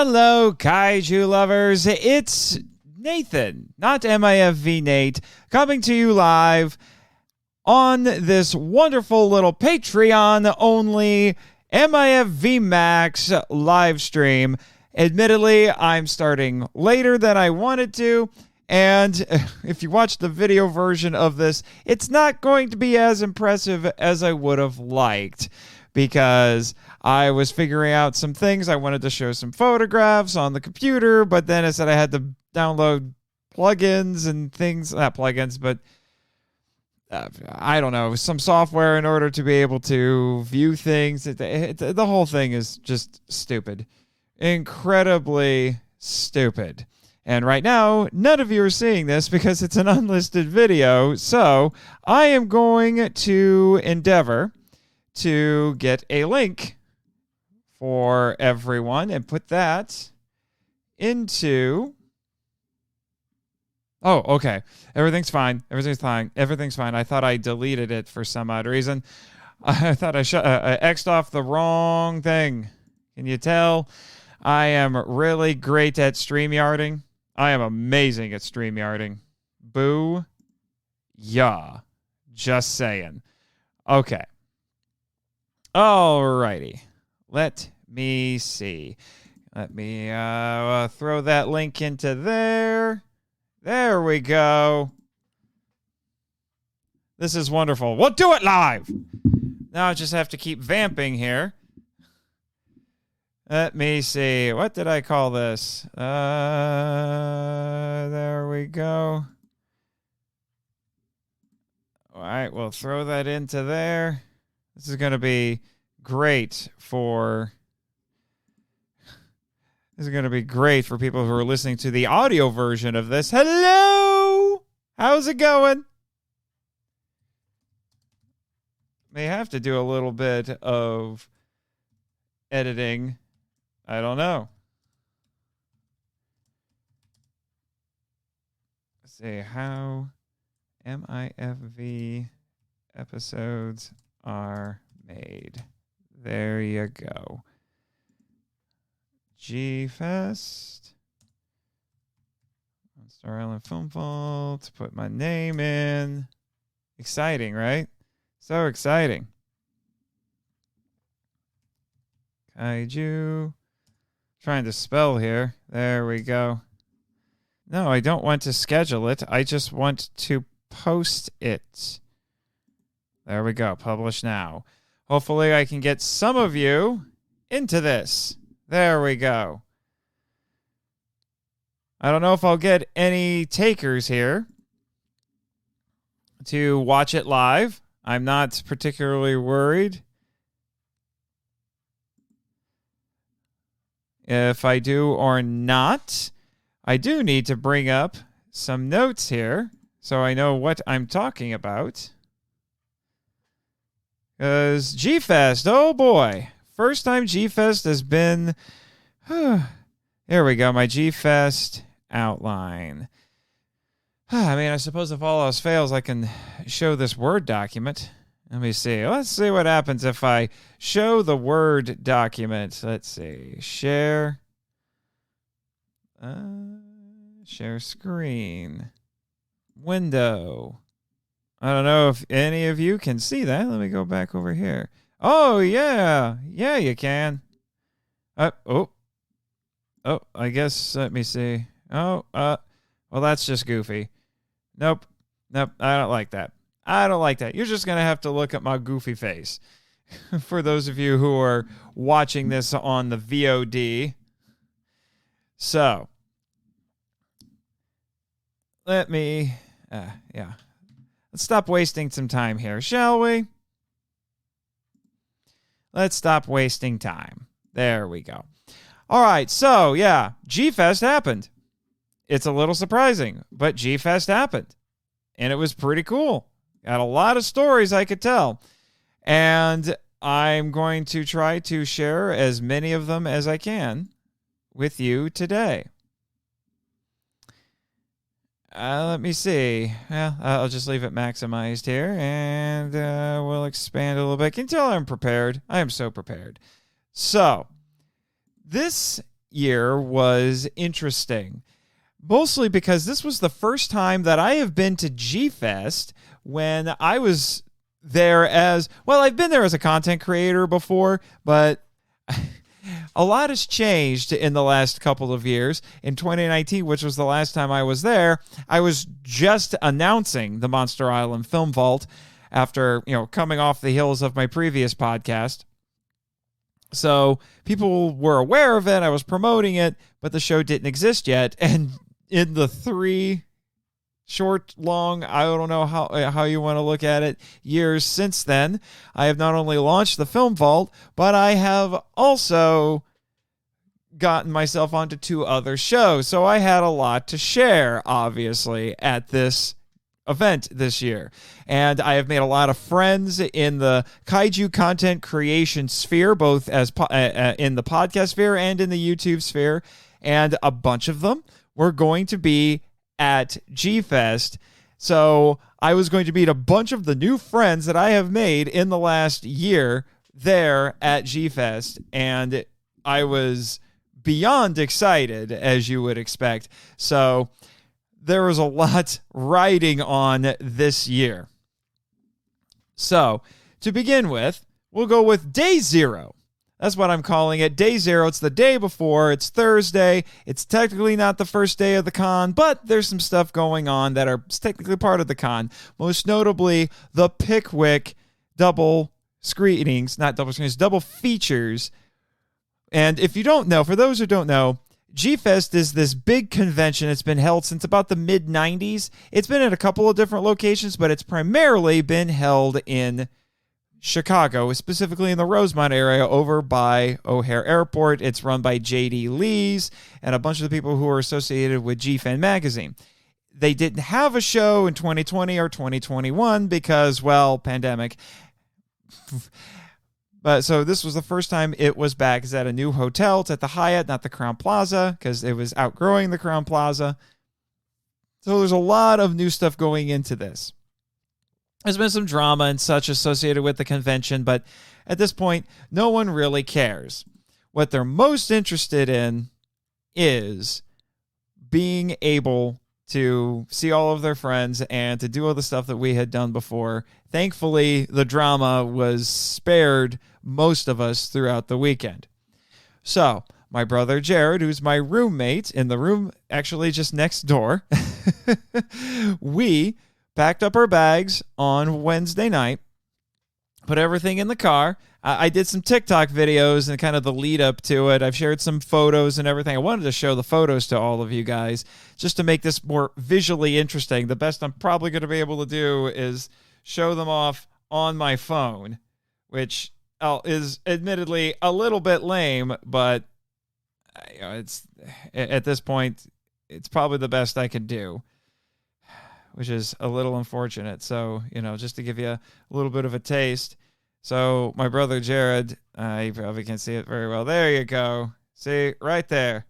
Hello, Kaiju lovers. It's Nathan, not MIFV Nate, coming to you live on this wonderful little Patreon-only MIFV Max live stream. Admittedly, I'm starting later than I wanted to, and if you watch the video version of this, it's not going to be as impressive as I would have liked, because I was figuring out some things. I wanted to show some photographs on the computer, but then it said I had to download plugins and things, not plugins, but I don't know, some software in order to be able to view things. The whole thing is just stupid. Incredibly stupid. And right now, none of you are seeing this because it's an unlisted video. So I am going to endeavor to get a link for everyone and put that into... Oh, okay. Everything's fine. Everything's fine. I thought I deleted it for some odd reason. I thought I X'd off the wrong thing. Can you tell? I am really great at StreamYarding. I am amazing at StreamYarding. Boo. Yeah. Just saying. Okay. Alrighty. Let me see. Let me throw that link into there. There we go. This is wonderful. We'll do it live. Now I just have to keep vamping here. Let me see. What did I call this? There we go. All right, we'll throw that into there. This is going to be great for... This is going to be great for people who are listening to the audio version of this. Hello! How's it going? May have to do a little bit of editing. I don't know. Let's see how MIFV episodes are made. There you go. G-Fest. Star Island Film Vault. Put my name in. Exciting, right? So exciting. Kaiju. Trying to spell here. There we go. No, I don't want to schedule it. I just want to post it. There we go. Publish now. Hopefully I can get some of you into this. There we go. I don't know if I'll get any takers here to watch it live. I'm not particularly worried. If I do or not, I do need to bring up some notes here so I know what I'm talking about. Because G-Fest, oh boy. First time G-Fest has been... Here we go, my G-Fest outline. I mean, I suppose if all else fails, I can show this Word document. Let me see. Let's see what happens if I show the Word document. Let's see. Share. Share screen. Window. I don't know if any of you can see that. Let me go back over here. Oh, yeah. Yeah, you can. Oh, I guess, let me see. Oh, well, that's just goofy. Nope, I don't like that. You're just going to have to look at my goofy face. For those of you who are watching this on the VOD. So, let me, yeah. Let's stop wasting some time here, shall we? Let's stop wasting time. There we go. All right, so, yeah, G-Fest happened. It's a little surprising, but G-Fest happened. And it was pretty cool. Got a lot of stories I could tell. And I'm going to try to share as many of them as I can with you today. Let me see. Well, I'll just leave it maximized here, and we'll expand a little bit. Can you tell I'm prepared? I am so prepared. So, this year was interesting, mostly because this was the first time that I have been to G-Fest when I was there as, well, I've been there as a content creator before, but a lot has changed in the last couple of years. In 2019, which was the last time I was there, I was just announcing the Monster Island Film Vault after, coming off the heels of my previous podcast. So people were aware of it. I was promoting it, but the show didn't exist yet. And in the 3 short, long, I don't know how you want to look at it, years since then, I have not only launched the Film Vault, but I have also gotten myself onto 2 other shows. So I had a lot to share, obviously, at this event this year. And I have made a lot of friends in the kaiju content creation sphere, both as in the podcast sphere and in the YouTube sphere. And a bunch of them were going to be at G-Fest. So I was going to meet a bunch of the new friends that I have made in the last year there at G-Fest. And I was beyond excited, as you would expect. So there was a lot riding on this year. So to begin with, we'll go with day 0. That's what I'm calling it. Day 0. It's the day before. It's Thursday. It's technically not the first day of the con, but there's some stuff going on that are technically part of the con. Most notably, the Pickwick double screenings, not double screenings, double features. And if you don't know, for those who don't know, G-Fest is this big convention. It's been held since about the mid-90s. It's been at a couple of different locations, but it's primarily been held in Chicago, specifically in the Rosemont area over by O'Hare Airport. It's run by J.D. Lees and a bunch of the people who are associated with G-Fan magazine. They didn't have a show in 2020 or 2021 because, well, pandemic. But so this was the first time it was back. It's at a new hotel. It's at the Hyatt, not the Crowne Plaza, because it was outgrowing the Crowne Plaza. So there's a lot of new stuff going into this. There's been some drama and such associated with the convention, but at this point, no one really cares. What they're most interested in is being able to see all of their friends and to do all the stuff that we had done before. Thankfully, the drama was spared most of us throughout the weekend. So, my brother Jared, who's my roommate in the room actually just next door, we packed up our bags on Wednesday night, put everything in the car. I did some TikTok videos and kind of the lead up to it. I've shared some photos and everything. I wanted to show the photos to all of you guys just to make this more visually interesting. The best I'm probably going to be able to do is show them off on my phone, which is admittedly a little bit lame, but it's at this point, it's probably the best I could do, which is a little unfortunate. So, just to give you a little bit of a taste. So my brother Jared, you probably can't see it very well. There you go. See, right there.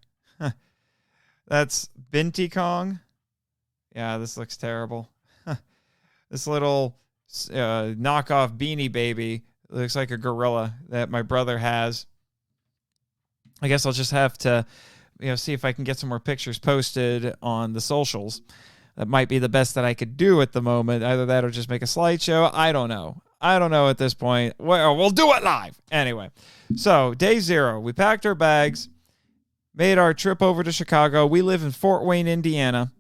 That's Binti Kong. Yeah, this looks terrible. This little knockoff Beanie Baby looks like a gorilla that my brother has. I guess I'll just have to, see if I can get some more pictures posted on the socials. That might be the best that I could do at the moment. Either that or just make a slideshow. I don't know at this point. Well, we'll do it live. Anyway, so day 0, we packed our bags, made our trip over to Chicago. We live in Fort Wayne, Indiana.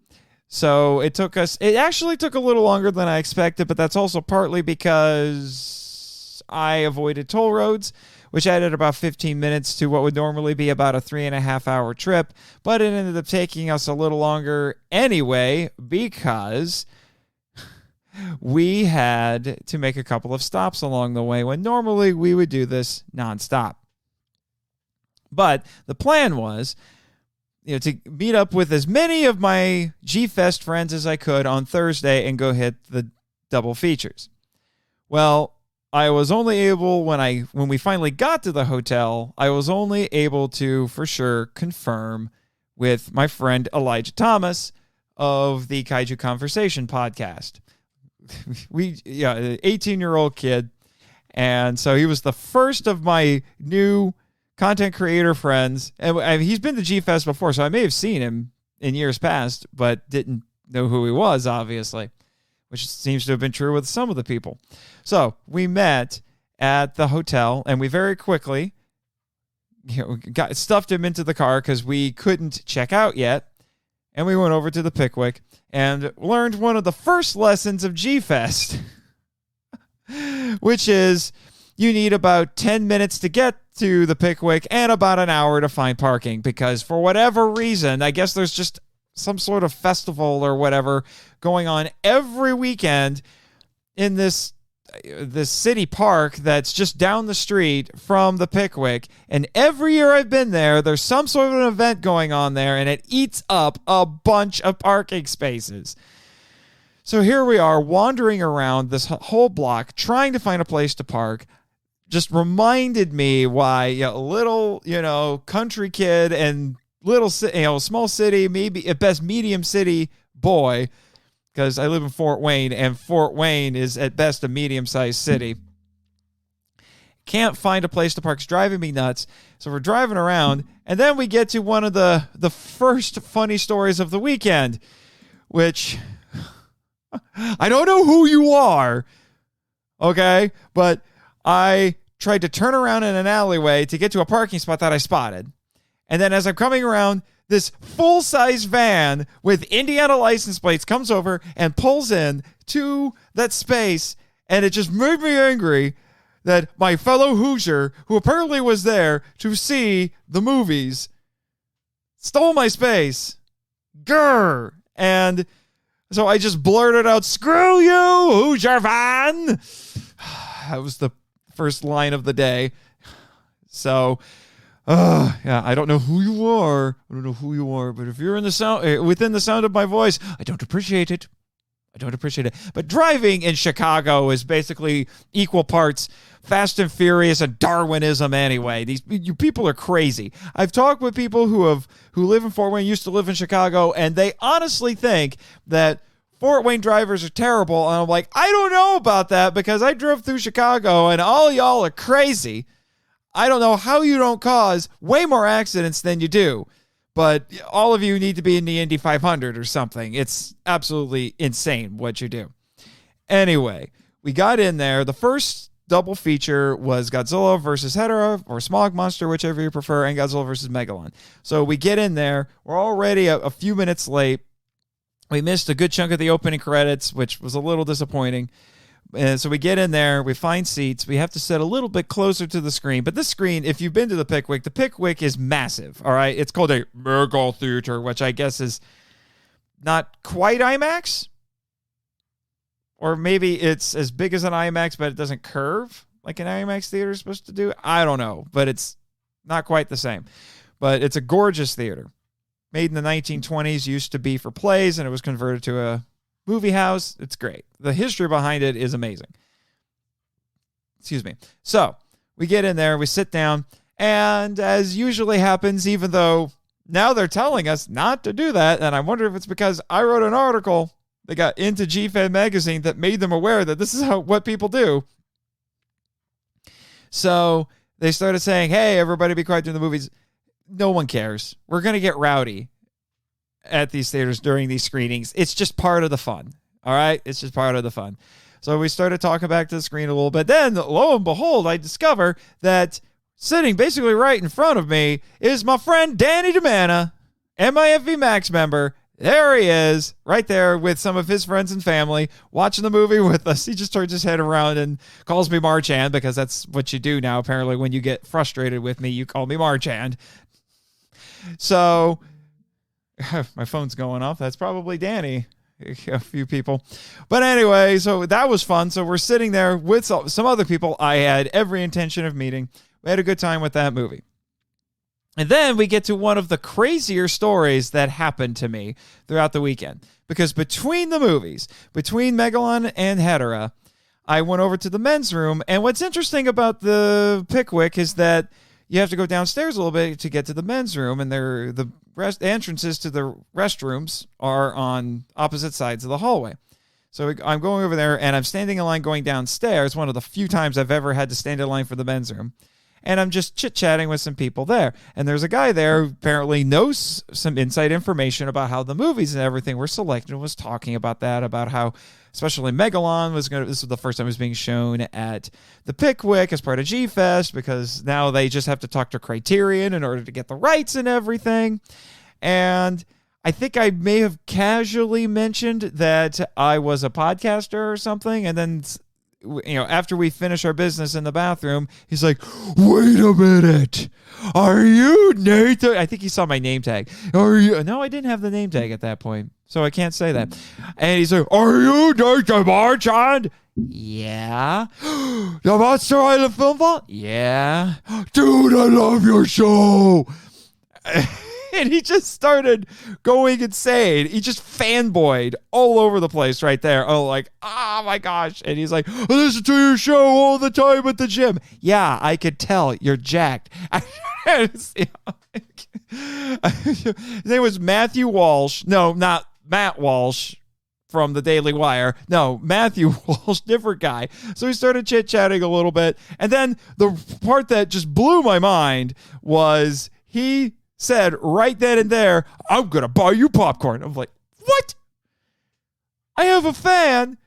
So it actually took a little longer than I expected, but that's also partly because I avoided toll roads, which added about 15 minutes to what would normally be about a 3.5-hour trip. But it ended up taking us a little longer anyway because we had to make a couple of stops along the way when normally we would do this nonstop. But the plan was, to meet up with as many of my G-Fest friends as I could on Thursday and go hit the double features. Well, I was only able, when we finally got to the hotel, I was only able to for sure confirm with my friend Elijah Thomas of the Kaiju Conversation podcast. 18-year-old kid. And so he was the first of my new content creator friends, and he's been to G-Fest before, so I may have seen him in years past, but didn't know who he was, obviously, which seems to have been true with some of the people. So we met at the hotel, and we very quickly stuffed him into the car because we couldn't check out yet, and we went over to the Pickwick and learned one of the first lessons of G-Fest, which is you need about 10 minutes to get to the Pickwick and about an hour to find parking, because for whatever reason, I guess there's just some sort of festival or whatever going on every weekend in this city park that's just down the street from the Pickwick. And every year I've been there, there's some sort of an event going on there, and it eats up a bunch of parking spaces. So here we are wandering around this whole block trying to find a place to park. Just reminded me why a little, country kid and little, small city, maybe at best medium city boy, because I live in Fort Wayne, and Fort Wayne is at best a medium-sized city. Can't find a place to park. It's driving me nuts. So we're driving around, and then we get to one of the first funny stories of the weekend, which I don't know who you are, okay? But I tried to turn around in an alleyway to get to a parking spot that I spotted. And then as I'm coming around, this full-size van with Indiana license plates comes over and pulls in to that space, and it just made me angry that my fellow Hoosier, who apparently was there to see the movies, stole my space. Grr! And so I just blurted out, "Screw you, Hoosier van!" That was the first line of the day. So... yeah, I don't know who you are. But if you're in the within the sound of my voice, I don't appreciate it. But driving in Chicago is basically equal parts Fast and Furious and Darwinism anyway. You people are crazy. I've talked with people who live in Fort Wayne, used to live in Chicago, and they honestly think that Fort Wayne drivers are terrible. And I'm like, I don't know about that, because I drove through Chicago and all y'all are crazy. I don't know how you don't cause way more accidents than you do, but all of you need to be in the Indy 500 or something. It's absolutely insane what you do. Anyway, we got in there. The first double feature was Godzilla versus Hedorah, or Smog Monster, whichever you prefer, and Godzilla versus Megalon. So we get in there. We're already a few minutes late. We missed a good chunk of the opening credits, which was a little disappointing. And so we get in there, we find seats, we have to sit a little bit closer to the screen. But this screen, if you've been to the Pickwick is massive, all right? It's called a Mega Theater, which I guess is not quite IMAX. Or maybe it's as big as an IMAX, but it doesn't curve like an IMAX theater is supposed to do. I don't know, but it's not quite the same. But it's a gorgeous theater. Made in the 1920s, used to be for plays, and it was converted to a movie house. It's great. The history behind it is amazing. Excuse me. So we get in there, we sit down, and as usually happens, even though now they're telling us not to do that, and I wonder if it's because I wrote an article that got into GFan magazine that made them aware that this is what people do. So they started saying, "Hey, everybody be quiet during the movies." No one cares. We're going to get rowdy at these theaters during these screenings. It's just part of the fun. All right? It's just part of the fun. So we started talking back to the screen a little bit. Then, lo and behold, I discover that sitting basically right in front of me is my friend Danny DiManna, MIFV Max member. There he is, right there with some of his friends and family, watching the movie with us. He just turns his head around and calls me Marchand, because that's what you do now, apparently. When you get frustrated with me, you call me Marchand. So... my phone's going off. That's probably Danny. A few people. But anyway, so that was fun. So we're sitting there with some other people I had every intention of meeting. We had a good time with that movie. And then we get to one of the crazier stories that happened to me throughout the weekend. Because between the movies, between Megalon and Hedorah, I went over to the men's room. And what's interesting about the Pickwick is that you have to go downstairs a little bit to get to the men's room, and the entrances to the restrooms are on opposite sides of the hallway. So I'm going over there, and I'm standing in line going downstairs, one of the few times I've ever had to stand in line for the men's room. And I'm just chit-chatting with some people there. And there's a guy there who apparently knows some inside information about how the movies and everything were selected and was talking about that, about how especially Megalon this was the first time it was being shown at the Pickwick as part of G-Fest, because now they just have to talk to Criterion in order to get the rights and everything. And I think I may have casually mentioned that I was a podcaster or something, and then after we finish our business in the bathroom, he's like, "Wait a minute, are you Nathan?" I think he saw my name tag. Are you? No, I didn't have the name tag at that point, so I can't say that. And he's like, "Are you Nathan Marchand?" Yeah. The Monster Island Film Vault? Yeah. Dude, I love your show. And he just started going insane. He just fanboyed all over the place right there. Oh, like, oh my gosh. And he's like, "I listen to your show all the time at the gym." Yeah, I could tell. You're jacked. His name was Matthew Walsh. No, not Matt Walsh from the Daily Wire. No, Matthew Walsh, different guy. So we started chit-chatting a little bit. And then the part that just blew my mind was he said right then and there, "I'm going to buy you popcorn." I'm like, what? I have a fan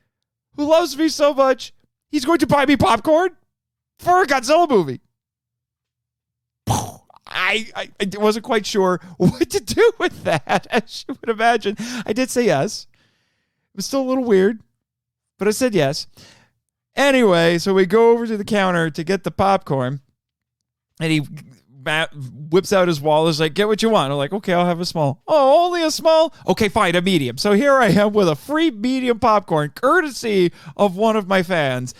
who loves me so much, he's going to buy me popcorn for a Godzilla movie. I wasn't quite sure what to do with that, as you would imagine. I did say yes. It was still a little weird, but I said yes. Anyway, so we go over to the counter to get the popcorn, and Matt whips out his wallet. Is like, "Get what you want." I'm like, "Okay, I'll have a small." "Oh, only a small?" "Okay, fine, a medium." So here I am with a free medium popcorn, courtesy of one of my fans,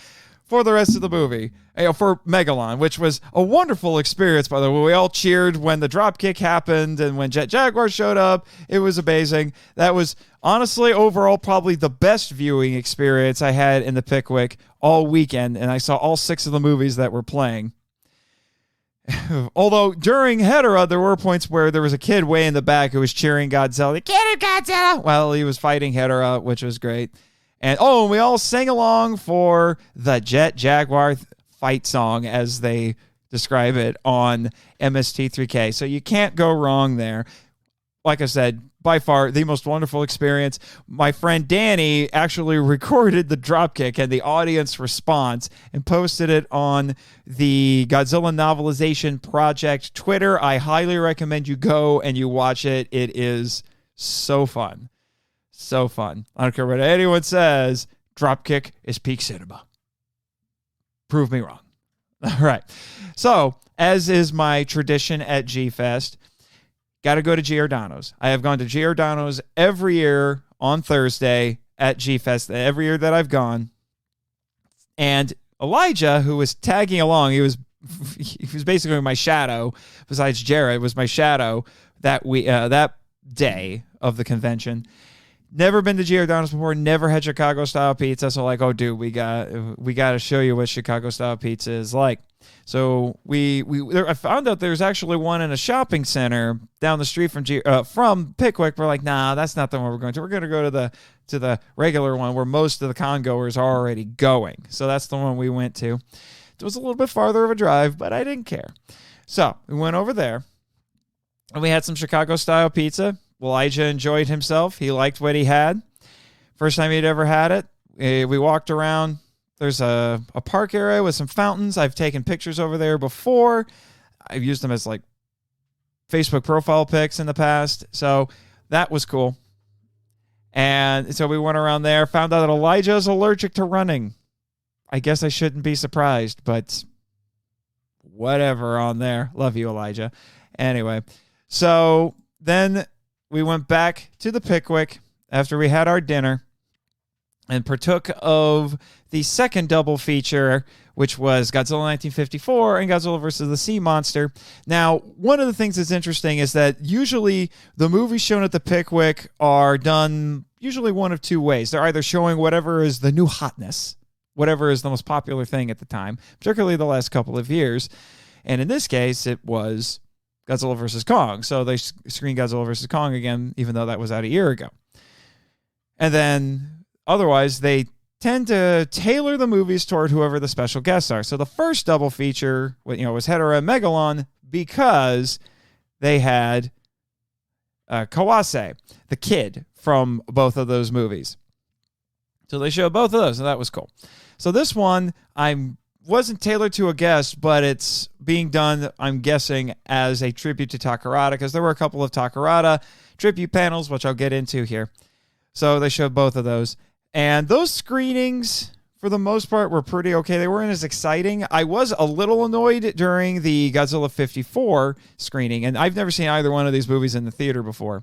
for the rest of the movie, for Megalon, which was a wonderful experience, by the way. We all cheered when the dropkick happened and when Jet Jaguar showed up. It was amazing. That was honestly, overall, probably the best viewing experience I had in the Pickwick all weekend, and I saw all 6 of the movies that were playing. Although during Hedera, there were points where there was a kid way in the back who was cheering Godzilla. "Get it, Godzilla!" Well, he was fighting Hedera, which was great. And we all sang along for the Jet Jaguar fight song, as they describe it on MST3K. So you can't go wrong there. Like I said, by far the most wonderful experience. My friend Danny actually recorded the dropkick and the audience response and posted it on the Godzilla Novelization Project Twitter. I highly recommend you go and you watch it. It is so fun. So fun. I don't care what anyone says. Dropkick is peak cinema. Prove me wrong. All right. So, as is my tradition at G-Fest, got to go to Giordano's. I have gone to Giordano's every year on Thursday at G-Fest, every year that I've gone. And Elijah, who was tagging along, he was basically my shadow, besides Jared, was my shadow that day of the convention. Never been to Giordano's before, never had Chicago-style pizza, so like, oh, dude, we got to show you what Chicago-style pizza is like. So I found out there's actually one in a shopping center down the street from Pickwick. We're like, nah, that's not the one we're going to. We're going to go to the regular one where most of the con-goers are already going. So that's the one we went to. It was a little bit farther of a drive, but I didn't care. So we went over there, and we had some Chicago-style pizza. Elijah enjoyed himself. He liked what he had. First time he'd ever had it. We walked around. There's a park area with some fountains. I've taken pictures over there before. I've used them as like Facebook profile pics in the past. So that was cool. And so we went around there, found out that Elijah is allergic to running. I guess I shouldn't be surprised, but whatever on there. Love you, Elijah. Anyway, so then we went back to the Pickwick after we had our dinner and partook of the second double feature, which was Godzilla 1954 and Godzilla vs. the Sea Monster. Now, one of the things that's interesting is that usually the movies shown at the Pickwick are done usually one of two ways. They're either showing whatever is the new hotness, whatever is the most popular thing at the time, particularly the last couple of years. And in this case, it was Godzilla vs. Kong. So they screened Godzilla vs. Kong again, even though that was out a year ago. And then otherwise, they tend to tailor the movies toward whoever the special guests are. So the first double feature, was Hedorah and Megalon because they had Kawase, the kid from both of those movies. So they showed both of those, and that was cool. So this one, wasn't tailored to a guest, but it's being done, I'm guessing, as a tribute to Takarada, because there were a couple of Takarada tribute panels, which I'll get into here. So they showed both of those. And those screenings, for the most part, were pretty okay. They weren't as exciting. I was a little annoyed during the Godzilla 54 screening, and I've never seen either one of these movies in the theater before.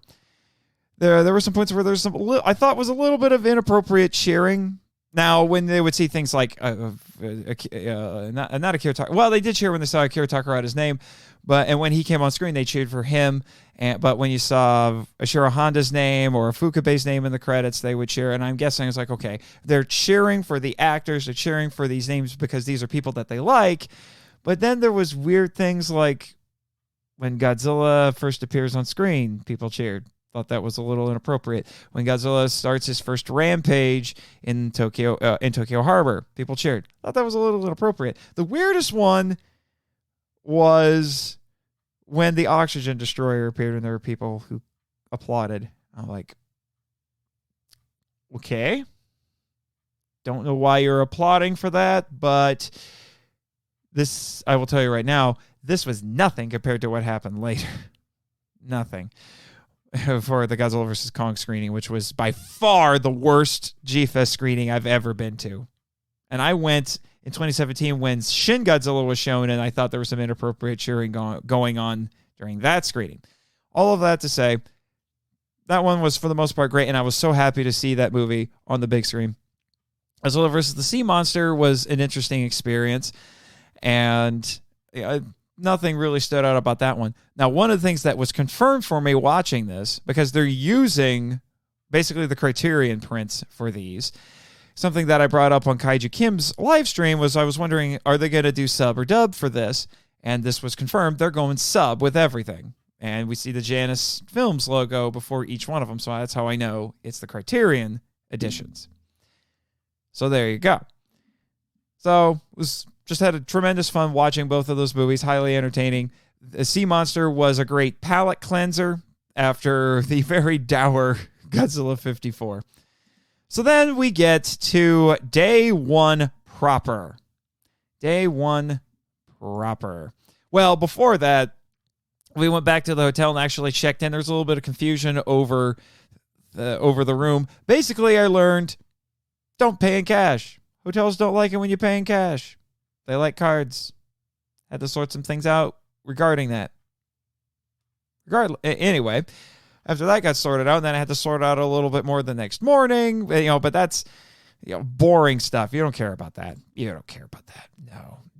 There were some points where there's I thought was a little bit of inappropriate cheering. Now, when they would see things like not Akira Takarada, well, they did cheer when they saw Akira Takarada's name, and when he came on screen, they cheered for him. But when you saw Ashiro Honda's name or Fukabe's name in the credits, they would cheer. And I'm guessing it's like, okay, they're cheering for the actors, they're cheering for these names because these are people that they like. But then there was weird things like when Godzilla first appears on screen, people cheered. Thought that was a little inappropriate. When Godzilla starts his first rampage in Tokyo Harbor, people cheered. Thought that was a little inappropriate. The weirdest one was when the oxygen destroyer appeared and there were people who applauded. I'm like, okay. Don't know why you're applauding for that, but this, I will tell you right now, this was nothing compared to what happened later. Nothing. For the Godzilla vs. Kong screening, which was by far the worst G-Fest screening I've ever been to. And I went in 2017 when Shin Godzilla was shown, and I thought there was some inappropriate cheering going on during that screening. All of that to say, that one was for the most part great, and I was so happy to see that movie on the big screen. Godzilla vs. the Sea Monster was an interesting experience, and nothing really stood out about that one. Now, one of the things that was confirmed for me watching this, because they're using basically the Criterion prints for these, something that I brought up on Kaiju Kim's live stream was I was wondering, are they going to do sub or dub for this? And this was confirmed. They're going sub with everything. And we see the Janus Films logo before each one of them, so that's how I know it's the Criterion editions. So there you go. So just had a tremendous fun watching both of those movies, highly entertaining. The Sea Monster was a great palate cleanser after the very dour Godzilla 54. So then we get to day one proper. Day one proper. Well, before that, we went back to the hotel and actually checked in. There's a little bit of confusion over the room. Basically, I learned, don't pay in cash. Hotels don't like it when you pay in cash. They like cards. Had to sort some things out regarding that. Anyway, after that got sorted out, and then I had to sort out a little bit more the next morning. But that's boring stuff. You don't care about that. You don't care about that.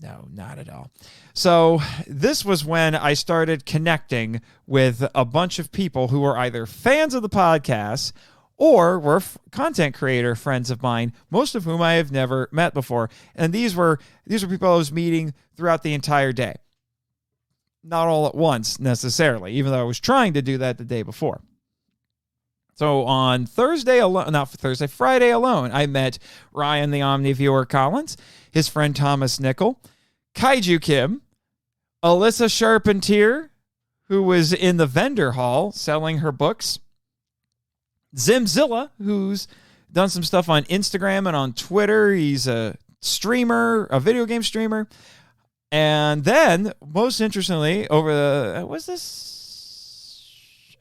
No, not at all. So this was when I started connecting with a bunch of people who were either fans of the podcast or were content creator friends of mine, most of whom I have never met before. And these were people I was meeting throughout the entire day. Not all at once, necessarily, even though I was trying to do that the day before. So on Friday alone, I met Ryan the Omniviewer Collins, his friend Thomas Nickel, Kaiju Kim, Alyssa Charpentier, who was in the vendor hall selling her books, Zimzilla, who's done some stuff on Instagram and on Twitter. He's a streamer, a video game streamer. And then, most interestingly, I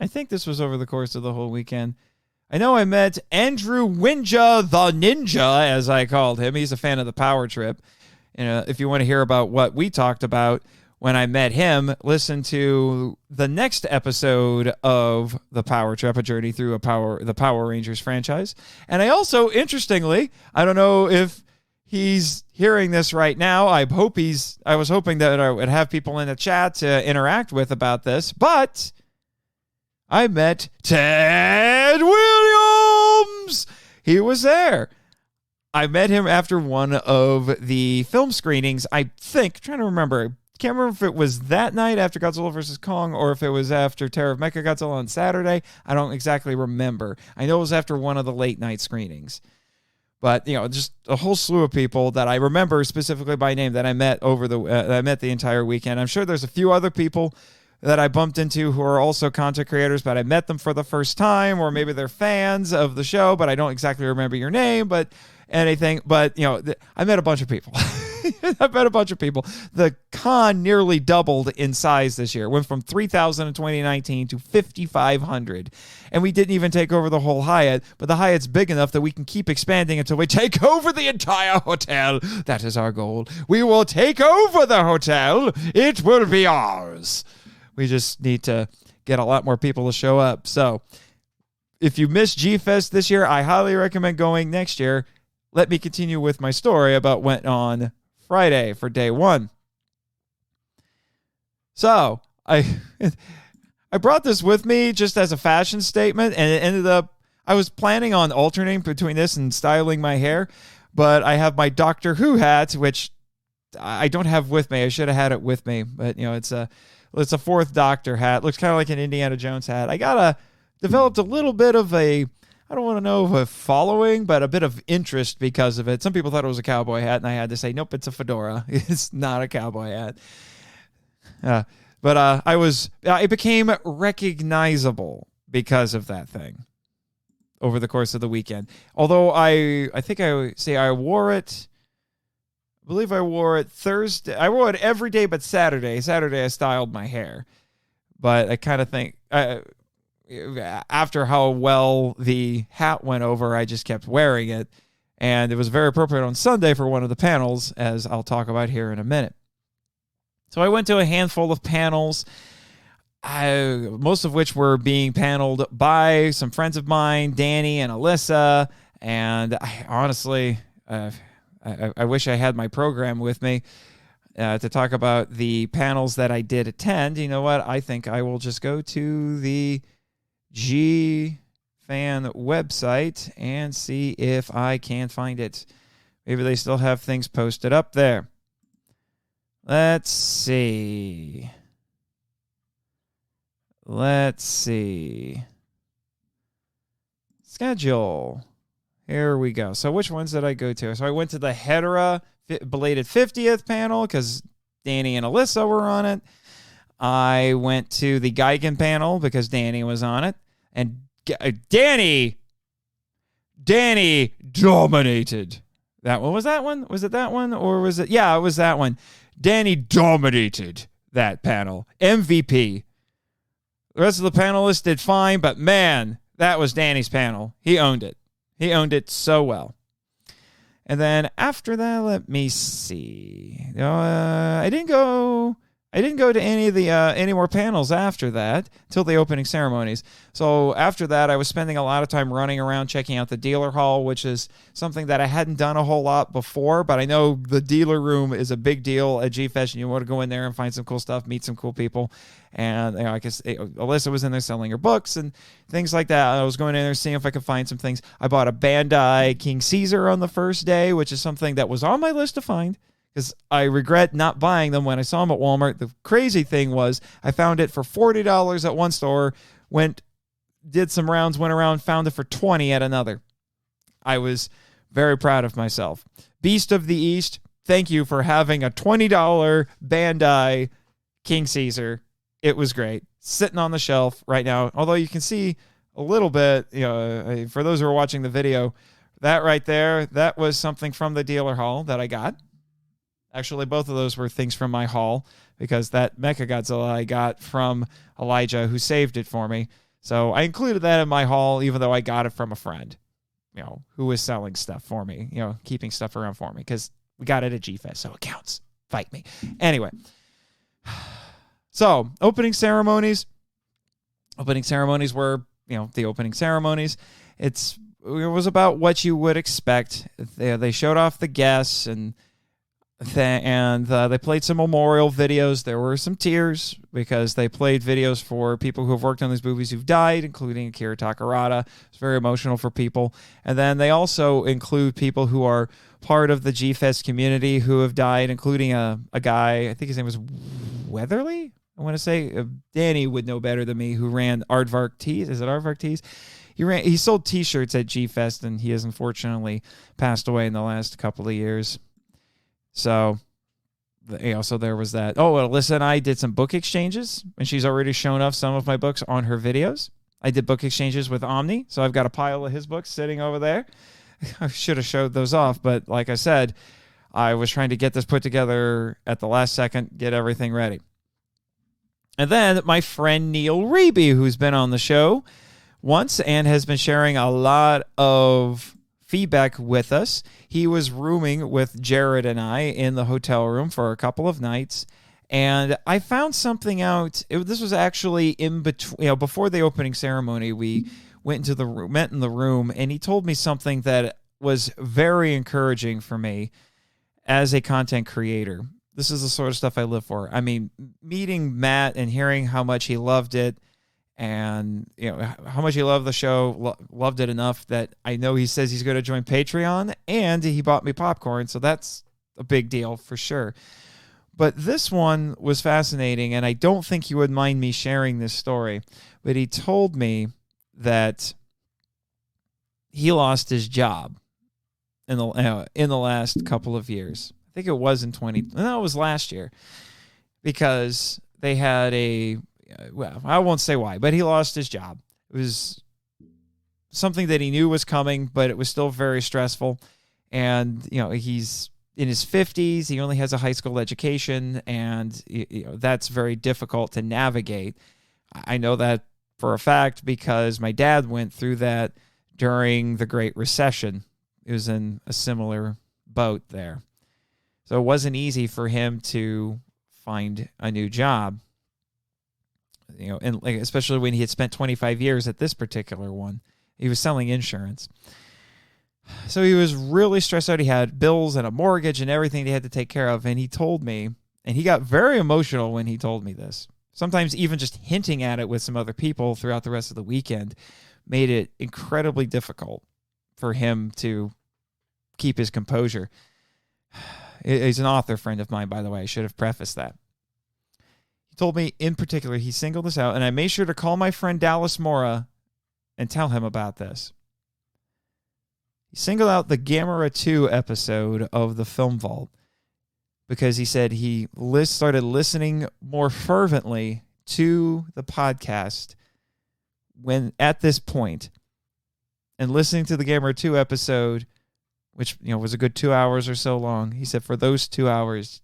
think this was over the course of the whole weekend. I know I met Andrew Winja the Ninja, as I called him. He's a fan of the Power Trip. If you want to hear about what we talked about when I met him, listen to the next episode of The Power Trip, a journey through the Power Rangers franchise. And I also, interestingly, I don't know if he's hearing this right now. I was hoping that I would have people in the chat to interact with about this, but I met Ted Williams. He was there. I met him after one of the film screenings. I think, trying to remember, can't remember if it was that night after Godzilla vs. Kong or if it was after Terror of Mechagodzilla on Saturday. I don't exactly remember. I know it was after one of the late night screenings. But, just a whole slew of people that I remember specifically by name that I met I met the entire weekend. I'm sure there's a few other people that I bumped into who are also content creators, but I met them for the first time, or maybe they're fans of the show, but I don't exactly remember your name, but anything. But, I met a bunch of people. I met a bunch of people. The con nearly doubled in size this year. It went from 3,000 in 2019 to 5,500. And we didn't even take over the whole Hyatt, but the Hyatt's big enough that we can keep expanding until we take over the entire hotel. That is our goal. We will take over the hotel. It will be ours. We just need to get a lot more people to show up. So if you missed G-Fest this year, I highly recommend going next year. Let me continue with my story about what went on Friday for day one. So I brought this with me just as a fashion statement, and it ended up, I was planning on alternating between this and styling my hair, but I have my Doctor Who hat, which I don't have with me. I should have had it with me, but it's a fourth Doctor hat. Looks kind of like an Indiana Jones hat. I developed a little bit of I don't want to know if a following, but a bit of interest because of it. Some people thought it was a cowboy hat, and I had to say, nope, it's a fedora. It's not a cowboy hat. But I became recognizable because of that thing over the course of the weekend. Although I think I wore it. I believe I wore it Thursday. I wore it every day but Saturday. Saturday I styled my hair. But I kind of think after how well the hat went over, I just kept wearing it. And it was very appropriate on Sunday for one of the panels, as I'll talk about here in a minute. So I went to a handful of panels, most of which were being paneled by some friends of mine, Danny and Alyssa. And I honestly, I wish I had my program with me to talk about the panels that I did attend. You know what? I think I will just go to the G Fan website and see if I can find it. Maybe they still have things posted up there. Let's see. Schedule. Here we go. So which ones did I go to? So I went to the Hedera belated 50th panel because Danny and Alyssa were on it. I went to the Gigan panel because Danny was on it. And Danny dominated. That one was that one? Was it that one? Or was it? Yeah, it was that one. Danny dominated that panel. MVP. The rest of the panelists did fine, but man, that was Danny's panel. He owned it. He owned it so well. And then after that, let me see. I didn't go to any of the any more panels after that till the opening ceremonies. So after that, I was spending a lot of time running around checking out the dealer hall, which is something that I hadn't done a whole lot before. But I know the dealer room is a big deal at G-Fest, and you want to go in there and find some cool stuff, meet some cool people. And I guess Alyssa was in there selling her books and things like that. I was going in there seeing if I could find some things. I bought a Bandai King Caesar on the first day, which is something that was on my list to find, because I regret not buying them when I saw them at Walmart. The crazy thing was I found it for $40 at one store, did some rounds, went around, found it for $20 at another. I was very proud of myself. Beast of the East, thank you for having a $20 Bandai King Caesar. It was great. Sitting on the shelf right now, although you can see a little bit, for those who are watching the video, that right there, that was something from the dealer hall that I got. Actually, both of those were things from my haul, because that Mechagodzilla I got from Elijah, who saved it for me. So I included that in my haul, even though I got it from a friend, who was selling stuff for me, keeping stuff around for me, because we got it at G-Fest, so it counts. Fight me. Anyway, so opening ceremonies. Opening ceremonies were, the opening ceremonies. It was about what you would expect. They showed off the guests and they played some memorial videos. There were some tears because they played videos for people who have worked on these movies who've died, including Akira Takarada. It's very emotional for people. And then they also include people who are part of the G-Fest community who have died, including a guy, I think his name was Weatherly. I want to say Danny would know better than me, who ran Aardvark Tees. Is it Aardvark Tees? He sold T-shirts at G-Fest, and he has unfortunately passed away in the last couple of years. So, so there was that. Oh, Alyssa and I did some book exchanges, and she's already shown off some of my books on her videos. I did book exchanges with Omni, so I've got a pile of his books sitting over there. I should have showed those off, but like I said, I was trying to get this put together at the last second, get everything ready. And then my friend Neil Reby, who's been on the show once and has been sharing a lot of feedback with us. He was rooming with Jared and I in the hotel room for a couple of nights, and I found something out. This was actually in between, before the opening ceremony. We met in the room, and he told me something that was very encouraging for me as a content creator. This is the sort of stuff I live for. I mean, meeting Matt and hearing how much he loved it, and how much he loved the show, loved it enough that I know he says he's going to join Patreon, and he bought me popcorn, so that's a big deal for sure. But this one was fascinating, and I don't think he would mind me sharing this story, but he told me that he lost his job in the last couple of years. I think it was it was last year, because they had I won't say why, but he lost his job. It was something that he knew was coming, but it was still very stressful. And, he's in his 50s. He only has a high school education, and that's very difficult to navigate. I know that for a fact because my dad went through that during the Great Recession. It was in a similar boat there. So it wasn't easy for him to find a new job. And especially when he had spent 25 years at this particular one. He was selling insurance. So he was really stressed out. He had bills and a mortgage and everything he had to take care of. And he told me, and he got very emotional when he told me this. Sometimes even just hinting at it with some other people throughout the rest of the weekend made it incredibly difficult for him to keep his composure. He's an author friend of mine, by the way. I should have prefaced that. Told me in particular, he singled this out, and I made sure to call my friend Dallas Mora and tell him about this. He singled out the Gamera 2 episode of the Film Vault because he said he started listening more fervently to the podcast when at this point, and listening to the Gamera 2 episode, which was a good 2 hours or so long. He said for those 2 hours,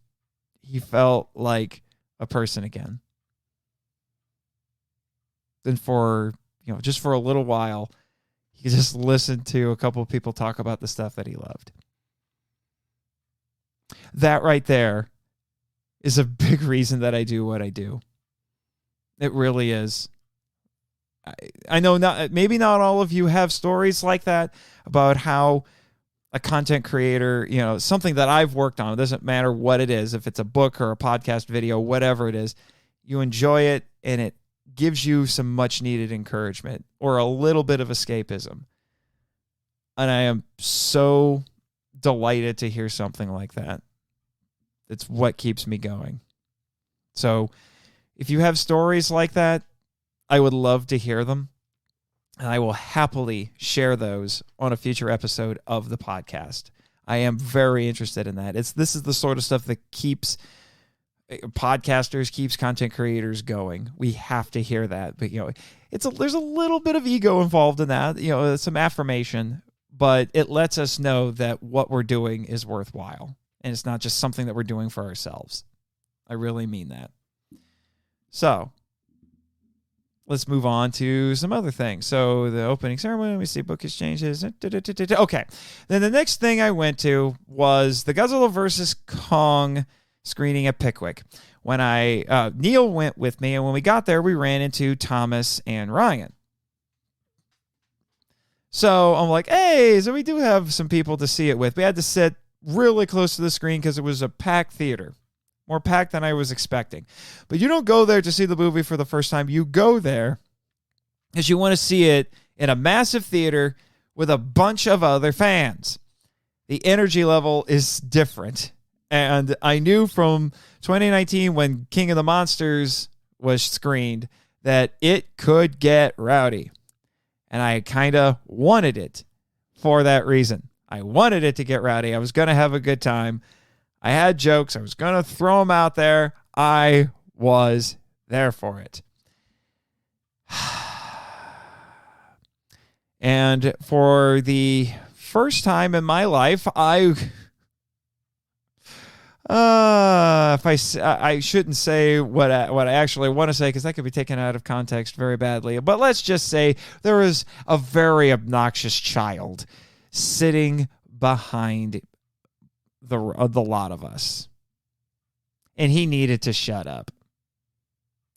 he felt like a person again. Then for just for a little while, he just listened to a couple of people talk about the stuff that he loved. That right there is a big reason that I do what I do. It really is. I know maybe not all of you have stories like that about how a content creator, something that I've worked on, it doesn't matter what it is, if it's a book or a podcast video, whatever it is, you enjoy it and it gives you some much needed encouragement or a little bit of escapism. And I am so delighted to hear something like that. It's what keeps me going. So if you have stories like that, I would love to hear them. And I will happily share those on a future episode of the podcast. I am very interested in that. This is the sort of stuff that keeps podcasters, keeps content creators going. We have to hear that. But there's a little bit of ego involved in that. Some affirmation, but it lets us know that what we're doing is worthwhile, and it's not just something that we're doing for ourselves. I really mean that. So let's move on to some other things. So the opening ceremony, we see book exchanges. Okay. Then the next thing I went to was the Godzilla vs. Kong screening at Pickwick. When Neil went with me, and when we got there, we ran into Thomas and Ryan. So I'm like, hey, so we do have some people to see it with. We had to sit really close to the screen because it was a packed theater. More packed than I was expecting. But you don't go there to see the movie for the first time. You go there because you want to see it in a massive theater with a bunch of other fans. The energy level is different. And I knew from 2019 when King of the Monsters was screened that it could get rowdy. And I kind of wanted it for that reason. I wanted it to get rowdy. I was going to have a good time. I had jokes. I was going to throw them out there. I was there for it. And for the first time in my life, I shouldn't say what I actually want to say, because that could be taken out of context very badly. But let's just say there was a very obnoxious child sitting behind the lot of us, and he needed to shut up.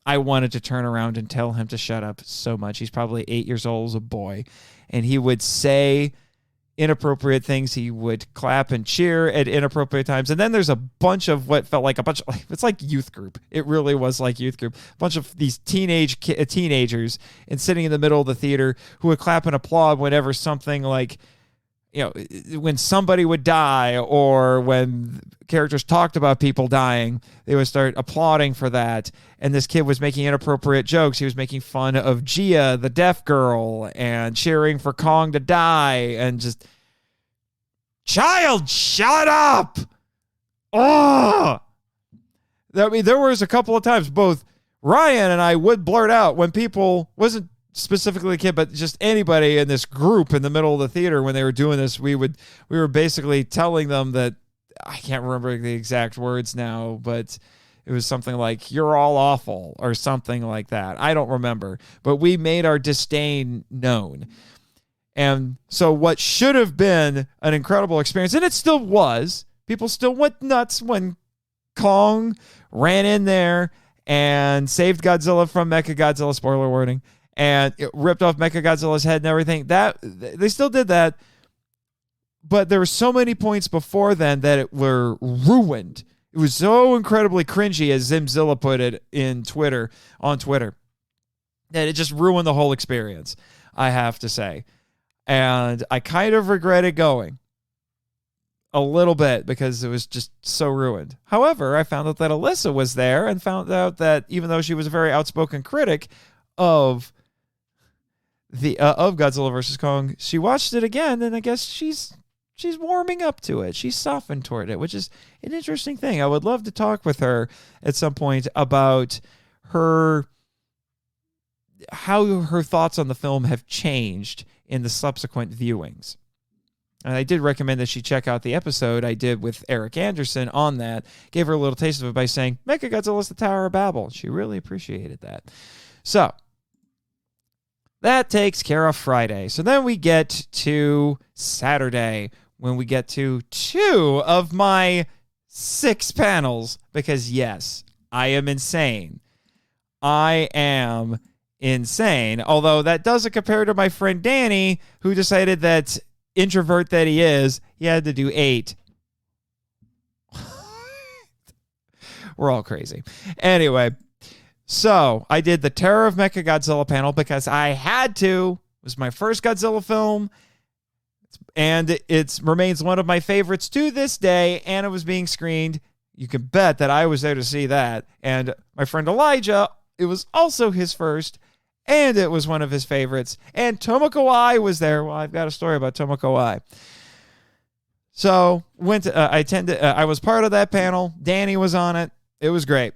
I wanted to turn around and tell him to shut up so much. He's probably 8 years old, as a boy, and he would say inappropriate things. He would clap and cheer at inappropriate times. And then there's a bunch of what felt like it's like youth group. It really was like youth group. A bunch of these teenagers and sitting in the middle of the theater who would clap and applaud whenever something like, when somebody would die, or when characters talked about people dying, they would start applauding for that. And this kid was making inappropriate jokes. He was making fun of Gia, the deaf girl, and cheering for Kong to die, and just, child, shut up! Oh! I mean, there was a couple of times both Ryan and I would blurt out when people, wasn't specifically a kid, but just anybody in this group in the middle of the theater, when they were doing this, we were basically telling them that, I can't remember the exact words now, but it was something like, you're all awful, or something like that. I don't remember, but we made our disdain known. And so what should have been an incredible experience, and it still was, people still went nuts when Kong ran in there and saved Godzilla from Mechagodzilla, spoiler warning, and it ripped off Mechagodzilla's head and everything. That they still did that, but there were so many points before then that it were ruined. It was so incredibly cringy, as Zimzilla put it on Twitter, that it just ruined the whole experience, I have to say. And I kind of regretted going a little bit, because it was just so ruined. However, I found out that Alyssa was there, and found out that even though she was a very outspoken critic of of Godzilla vs. Kong, she watched it again, and I guess she's warming up to it. She's softened toward it, which is an interesting thing. I would love to talk with her at some point about how her thoughts on the film have changed in the subsequent viewings. And I did recommend that she check out the episode I did with Eric Anderson on that. Gave her a little taste of it by saying, Mechagodzilla's the Tower of Babel. She really appreciated that. So that takes care of Friday. So then we get to Saturday, when we get to 2 of my 6 panels, because yes, I am insane. I am insane. Although that doesn't compare to my friend Danny, who decided that, introvert that he is, he had to do 8. We're all crazy. Anyway, so I did the Terror of Mechagodzilla panel because I had to. It was my first Godzilla film, and it remains one of my favorites to this day, and it was being screened. You can bet that I was there to see that. And my friend Elijah, it was also his first, and it was one of his favorites. And Tomoko Ai was there. Well, I've got a story about Tomoko Ai. So I was part of that panel. Danny was on it. It was great.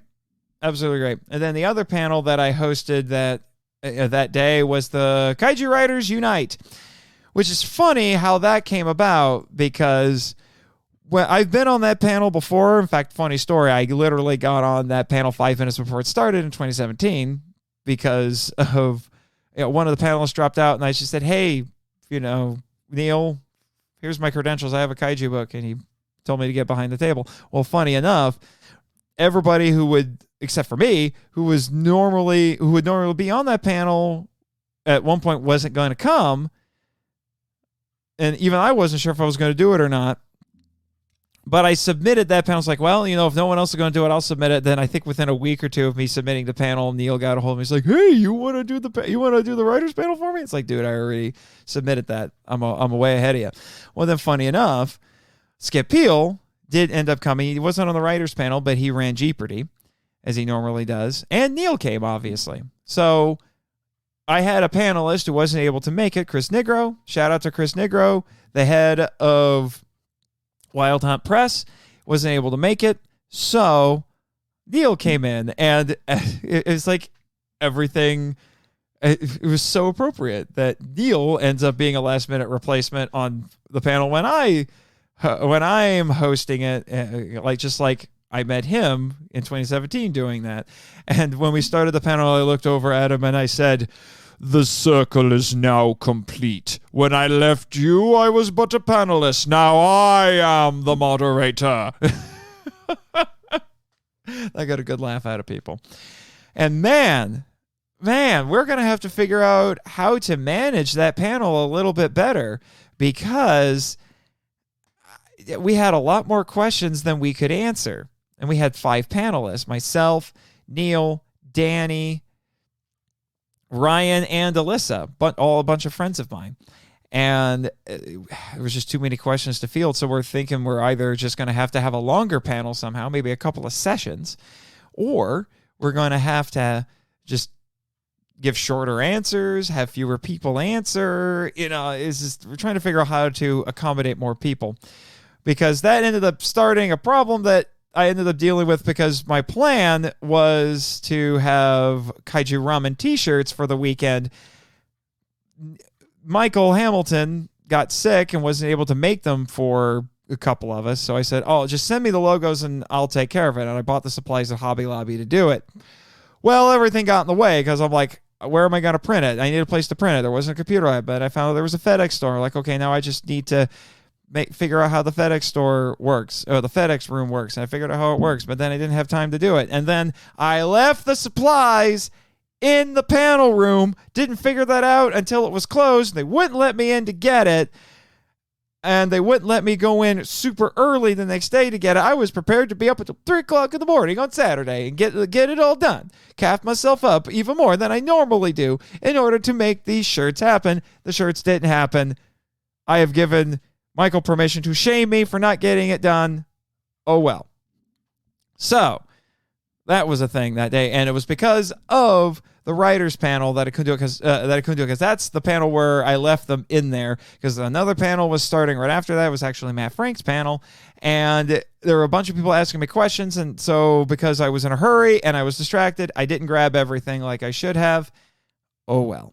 Absolutely great. And then the other panel that I hosted that day was the Kaiju Writers Unite, which is funny how that came about, because I've been on that panel before. In fact, funny story, I literally got on that panel 5 minutes before it started in 2017 because of one of the panelists dropped out, and I just said, hey, Neil, here's my credentials. I have a kaiju book, and he told me to get behind the table. Well, funny enough, everybody except for me, who would normally be on that panel at one point wasn't going to come. And even I wasn't sure if I was going to do it or not. But I submitted that panel. I was like, well, if no one else is going to do it, I'll submit it. Then I think within a week or two of me submitting the panel, Neil got a hold of me. He's like, hey, you want to do the writers panel for me? It's like, dude, I already submitted that. I'm way ahead of you. Well, then funny enough, Skip Peel did end up coming. He wasn't on the writers panel, but he ran Jeopardy, as he normally does. And Neil came, obviously. So I had a panelist who wasn't able to make it, Chris Nigro. Shout out to Chris Nigro, the head of Wild Hunt Press, wasn't able to make it. So Neil came in, and it was like everything. It was so appropriate that Neil ends up being a last-minute replacement on the panel when I'm hosting it, like I met him in 2017 doing that. And when we started the panel, I looked over at him and I said, "The circle is now complete. When I left you, I was but a panelist. Now I am the moderator." I got a good laugh out of people. And man, we're going to have to figure out how to manage that panel a little bit better, because we had a lot more questions than we could answer. And we had 5 panelists: myself, Neil, Danny, Ryan, and Alyssa, but all a bunch of friends of mine. And there was just too many questions to field. So we're thinking we're either just going to have a longer panel somehow, maybe a couple of sessions, or we're going to have to just give shorter answers, have fewer people answer. We're trying to figure out how to accommodate more people, because that ended up starting a problem that I ended up dealing with, because my plan was to have Kaiju Ramen t-shirts for the weekend. Michael Hamilton got sick and wasn't able to make them for a couple of us. So I said, just send me the logos and I'll take care of it. And I bought the supplies at Hobby Lobby to do it. Well, everything got in the way, because I'm like, where am I going to print it? I need a place to print it. There wasn't a computer, but I found there was a FedEx store. Like, okay, now I just need to figure out how the FedEx store works, or the FedEx room works. And I figured out how it works, but then I didn't have time to do it. And then I left the supplies in the panel room, didn't figure that out until it was closed. They wouldn't let me in to get it, and they wouldn't let me go in super early the next day to get it. I was prepared to be up until 3 o'clock in the morning on Saturday and get it all done. Calf myself up even more than I normally do in order to make these shirts happen. The shirts didn't happen. I have given Michael permission to shame me for not getting it done. Oh well. So that was a thing that day, and it was because of the writers panel that I couldn't do it, because that's the panel where I left them in there, because another panel was starting right after that. It was actually Matt Frank's panel, and there were a bunch of people asking me questions, and so because I was in a hurry and I was distracted, I didn't grab everything like I should have. Oh well.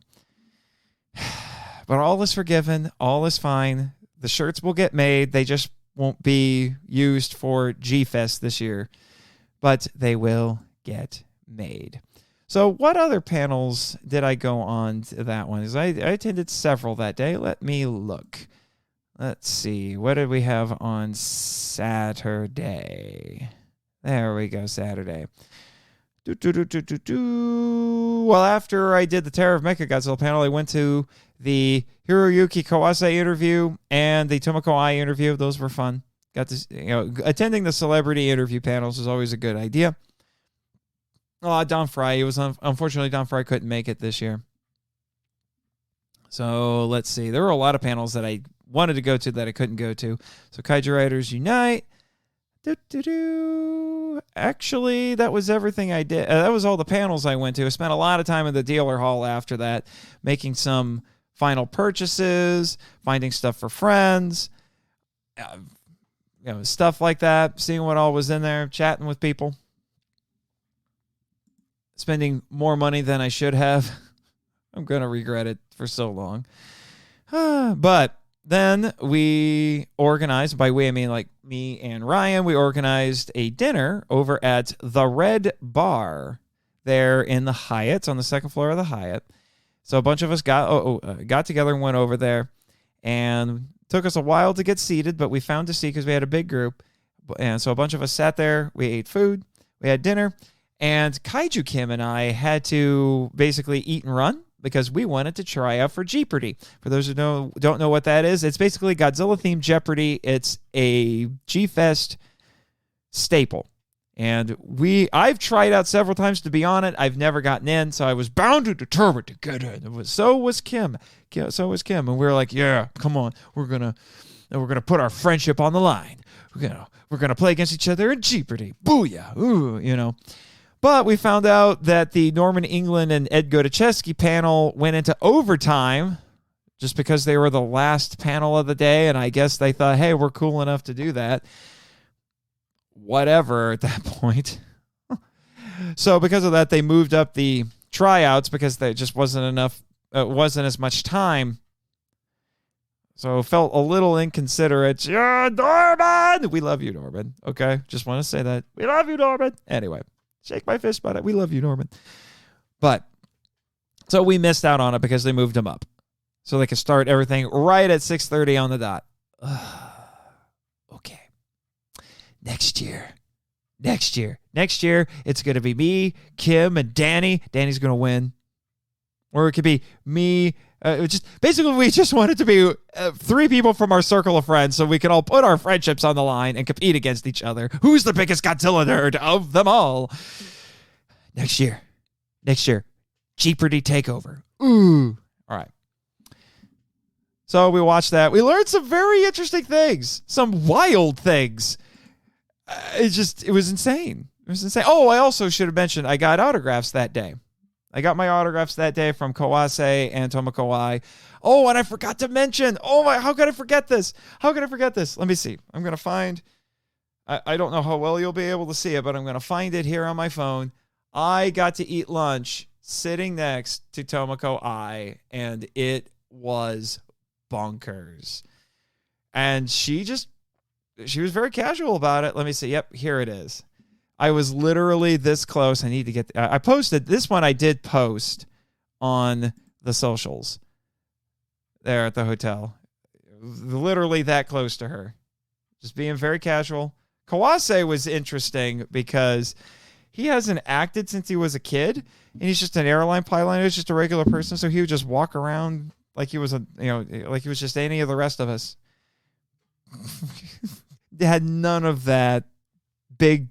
But all is forgiven. All is fine. The shirts will get made. They just won't be used for G-Fest this year, but they will get made. So what other panels did I go on to that one? I attended several that day. Let me look. Let's see. What did we have on Saturday? There we go, Saturday. Well, after I did the Terror of Mechagodzilla panel, I went to the Hiroyuki Kawase interview and the Tomoko Ai interview. Those were fun. Got to, attending the celebrity interview panels is always a good idea. Don Fry. Unfortunately, Don Fry couldn't make it this year. So let's see. There were a lot of panels that I wanted to go to that I couldn't go to. So Kaiju Writers Unite. Actually, that was everything I did. That was all the panels I went to. I spent a lot of time in the dealer hall after that, making some final purchases, finding stuff for friends, stuff like that, seeing what all was in there, chatting with people, spending more money than I should have. I'm going to regret it for so long. But then we organized, by we I mean like me and Ryan, we organized a dinner over at the Red Bar there in the Hyatt, on the second floor of the Hyatt. So a bunch of us got together and went over there, and took us a while to get seated, but we found a seat because we had a big group. And so a bunch of us sat there, we ate food, we had dinner, and Kaiju Kim and I had to basically eat and run because we wanted to try out for Jeopardy. For those who don't know what that is, it's basically Godzilla-themed Jeopardy. It's a G-Fest staple. And I've tried out several times to be on it. I've never gotten in, so I was bound and determined to get in. So was Kim. And we were like, yeah, come on. We're gonna put our friendship on the line. We're gonna play against each other in Jeopardy. Booyah. Ooh, But we found out that the Norman England and Ed Goticheski panel went into overtime just because they were the last panel of the day, and I guess they thought, hey, we're cool enough to do that. Whatever at that point. So because of that, they moved up the tryouts because there just wasn't enough, wasn't as much time. So it felt a little inconsiderate. Yeah, Norman! We love you, Norman. Okay? Just want to say that. We love you, Norman. Anyway, shake my fist about it. We love you, Norman. But, so we missed out on it because they moved him up. So they could start everything right at 6:30 on the dot. Okay. Next year, it's going to be me, Kim, and Danny. Danny's going to win. Or it could be me. Basically, we just want it to be 3 people from our circle of friends so we can all put our friendships on the line and compete against each other. Who's the biggest Godzilla nerd of them all? Next year. Jeopardy takeover. Ooh. All right. So we watched that. We learned some very interesting things. Some wild things. It was insane. It was insane. Oh, I also should have mentioned I got autographs that day. I got my autographs that day from Kawase and Tomokawai. Oh, and I forgot to mention. Oh, my, how could I forget this? Let me see. I'm going to find. I don't know how well you'll be able to see it, but I'm going to find it here on my phone. I got to eat lunch sitting next to Tomoko Ai, and it was bonkers. And she was very casual about it. Let me see. Yep, here it is. I was literally this close. I need to get... I posted... This one I did post on the socials there at the hotel. Literally that close to her. Just being very casual. Kawase was interesting because he hasn't acted since he was a kid, and he's just an airline pilot. He was just a regular person, so he would just walk around like he was like he was just any of the rest of us. They had none of that big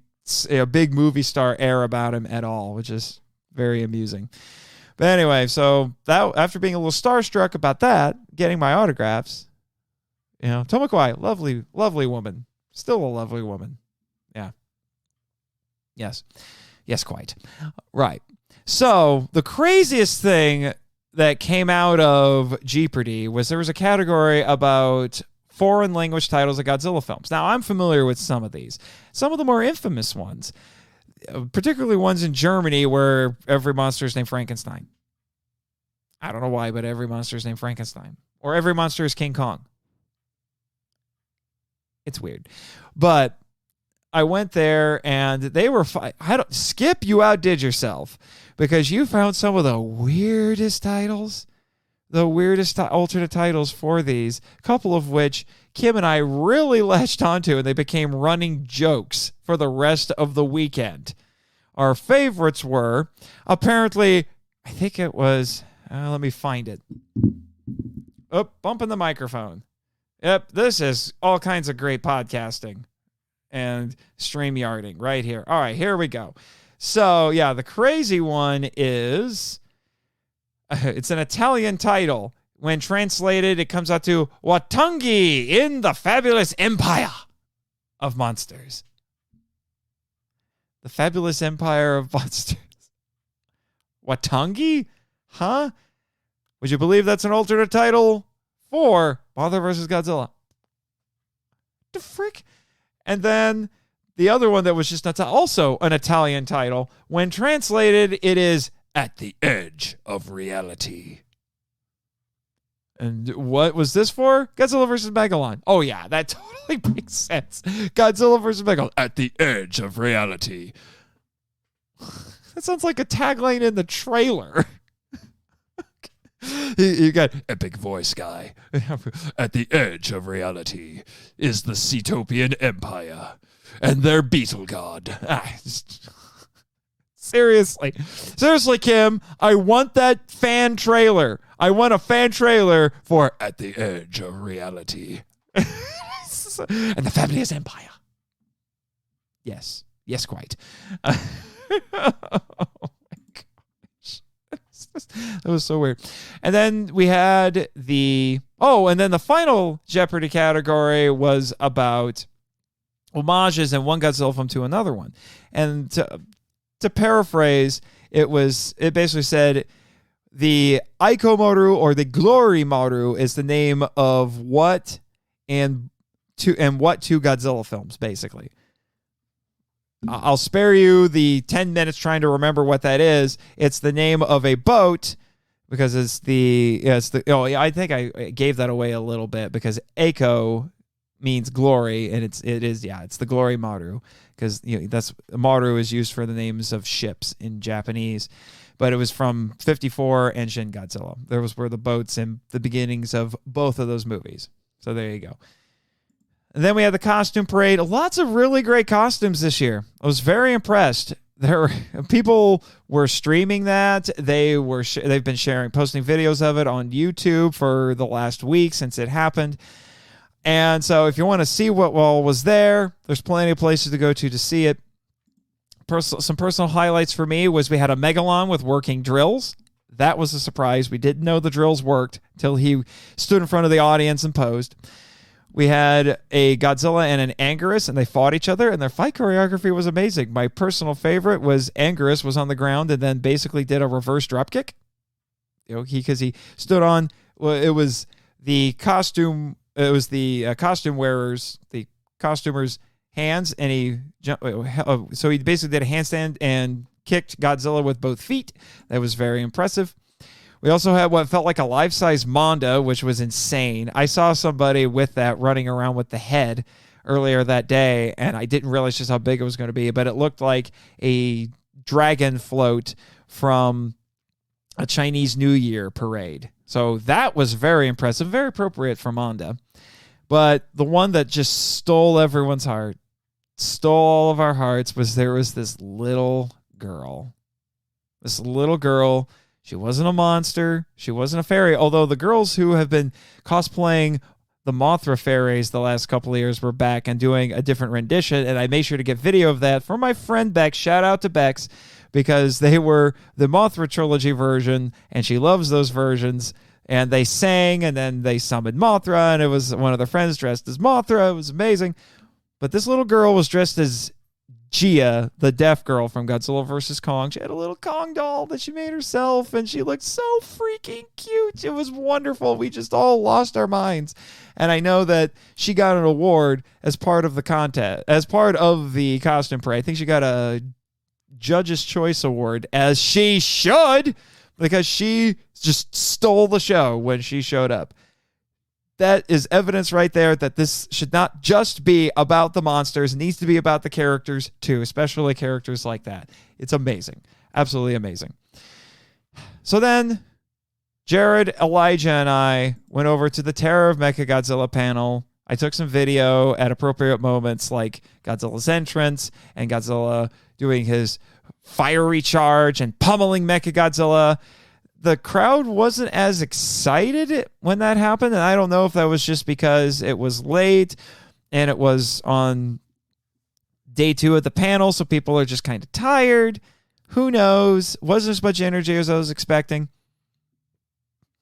movie star air about him at all, which is very amusing. But anyway, so that after being a little starstruck about that, getting my autographs, Tomoko Ai, lovely woman, still a lovely woman. Yeah. Yes, quite right. So the craziest thing that came out of Jeopardy was there was a category about foreign language titles of Godzilla films. Now, I'm familiar with some of these. Some of the more infamous ones, particularly ones in Germany where every monster is named Frankenstein. I don't know why, but every monster is named Frankenstein. Or every monster is King Kong. It's weird. But I went there, and they were... Skip, you outdid yourself, because you found some of the weirdest titles. The weirdest alternate titles for these, a couple of which Kim and I really latched onto, and they became running jokes for the rest of the weekend. Our favorites were, apparently, I think it was, let me find it. Oh, bumping the microphone. Yep, this is all kinds of great podcasting and StreamYarding right here. All right, here we go. So, yeah, the crazy one is... It's an Italian title. When translated, it comes out to Watangi in the Fabulous Empire of Monsters. The Fabulous Empire of Monsters. Watangi? Huh? Would you believe that's an alternate title for Mothra vs. Godzilla? The frick? And then the other one that was just also an Italian title. When translated, it is At the Edge of Reality. And what was this for? Godzilla vs. Megalon. Oh, yeah, that totally makes sense. Godzilla vs. Megalon. At the Edge of Reality. That sounds like a tagline in the trailer. You got epic voice guy. At the edge of reality is the Cetopian Empire and their beetle god. Seriously, Kim, I want that fan trailer. I want a fan trailer for At the Edge of Reality. And the Fabulous Empire. Yes, quite. Oh my gosh. That was so weird. And then we had and then the final Jeopardy category was about homages and one Godzilla film to another one. And to paraphrase, it basically said the Aikomaru or the Glory Maru is the name of what two Godzilla films, basically. I'll spare you the 10 minutes trying to remember what that is. It's the name of a boat because I think I gave that away a little bit because Eiko means glory, and it's the Glory Maru because that's Maru is used for the names of ships in Japanese, but it was from 54 and Shin Godzilla. Those were the boats in the beginnings of both of those movies. So there you go. And then we had the costume parade. Lots of really great costumes this year. I was very impressed. People were streaming that. They've been posting videos of it on YouTube for the last week since it happened. And so if you want to see what all was there, there's plenty of places to go to see it. Some personal highlights for me was we had a Megalon with working drills. That was a surprise. We didn't know the drills worked till he stood in front of the audience and posed. We had a Godzilla and an Anguirus, and they fought each other, and their fight choreography was amazing. My personal favorite was Anguirus was on the ground and then basically did a reverse dropkick. Because he stood on. Well, it was the costume. It was the costume wearers, the costumers' hands, and he basically did a handstand and kicked Godzilla with both feet. That was very impressive. We also had what felt like a life-size Manda, which was insane. I saw somebody with that running around with the head earlier that day, and I didn't realize just how big it was going to be, but it looked like a dragon float from a Chinese New Year parade. So that was very impressive, very appropriate for Manda. But the one that just stole everyone's heart, stole all of our hearts, was this little girl. This little girl. She wasn't a monster. She wasn't a fairy. Although the girls who have been cosplaying the Mothra fairies the last couple of years were back and doing a different rendition. And I made sure to get video of that for my friend Bex. Shout out to Bex because they were the Mothra trilogy version and she loves those versions. And they sang and then they summoned Mothra and it was one of their friends dressed as Mothra. It was amazing. But this little girl was dressed as Gia, the deaf girl from Godzilla vs. Kong. She had a little Kong doll that she made herself, and she looked so freaking cute. It was wonderful. We just all lost our minds. And I know that she got an award as part of the contest, as part of the costume parade. I think she got a Judge's Choice Award, as she should, because she just stole the show when she showed up. That is evidence right there that this should not just be about the monsters. It needs to be about the characters too, especially characters like that. It's amazing. Absolutely amazing. So then Jared, Elijah, and I went over to the Terror of Mechagodzilla panel. I took some video at appropriate moments like Godzilla's entrance and Godzilla doing his fiery charge and pummeling Mechagodzilla. The crowd wasn't as excited when that happened, and I don't know if that was just because it was late and it was on day 2 of the panel, so people are just kind of tired. Who knows? Wasn't as much energy as I was expecting.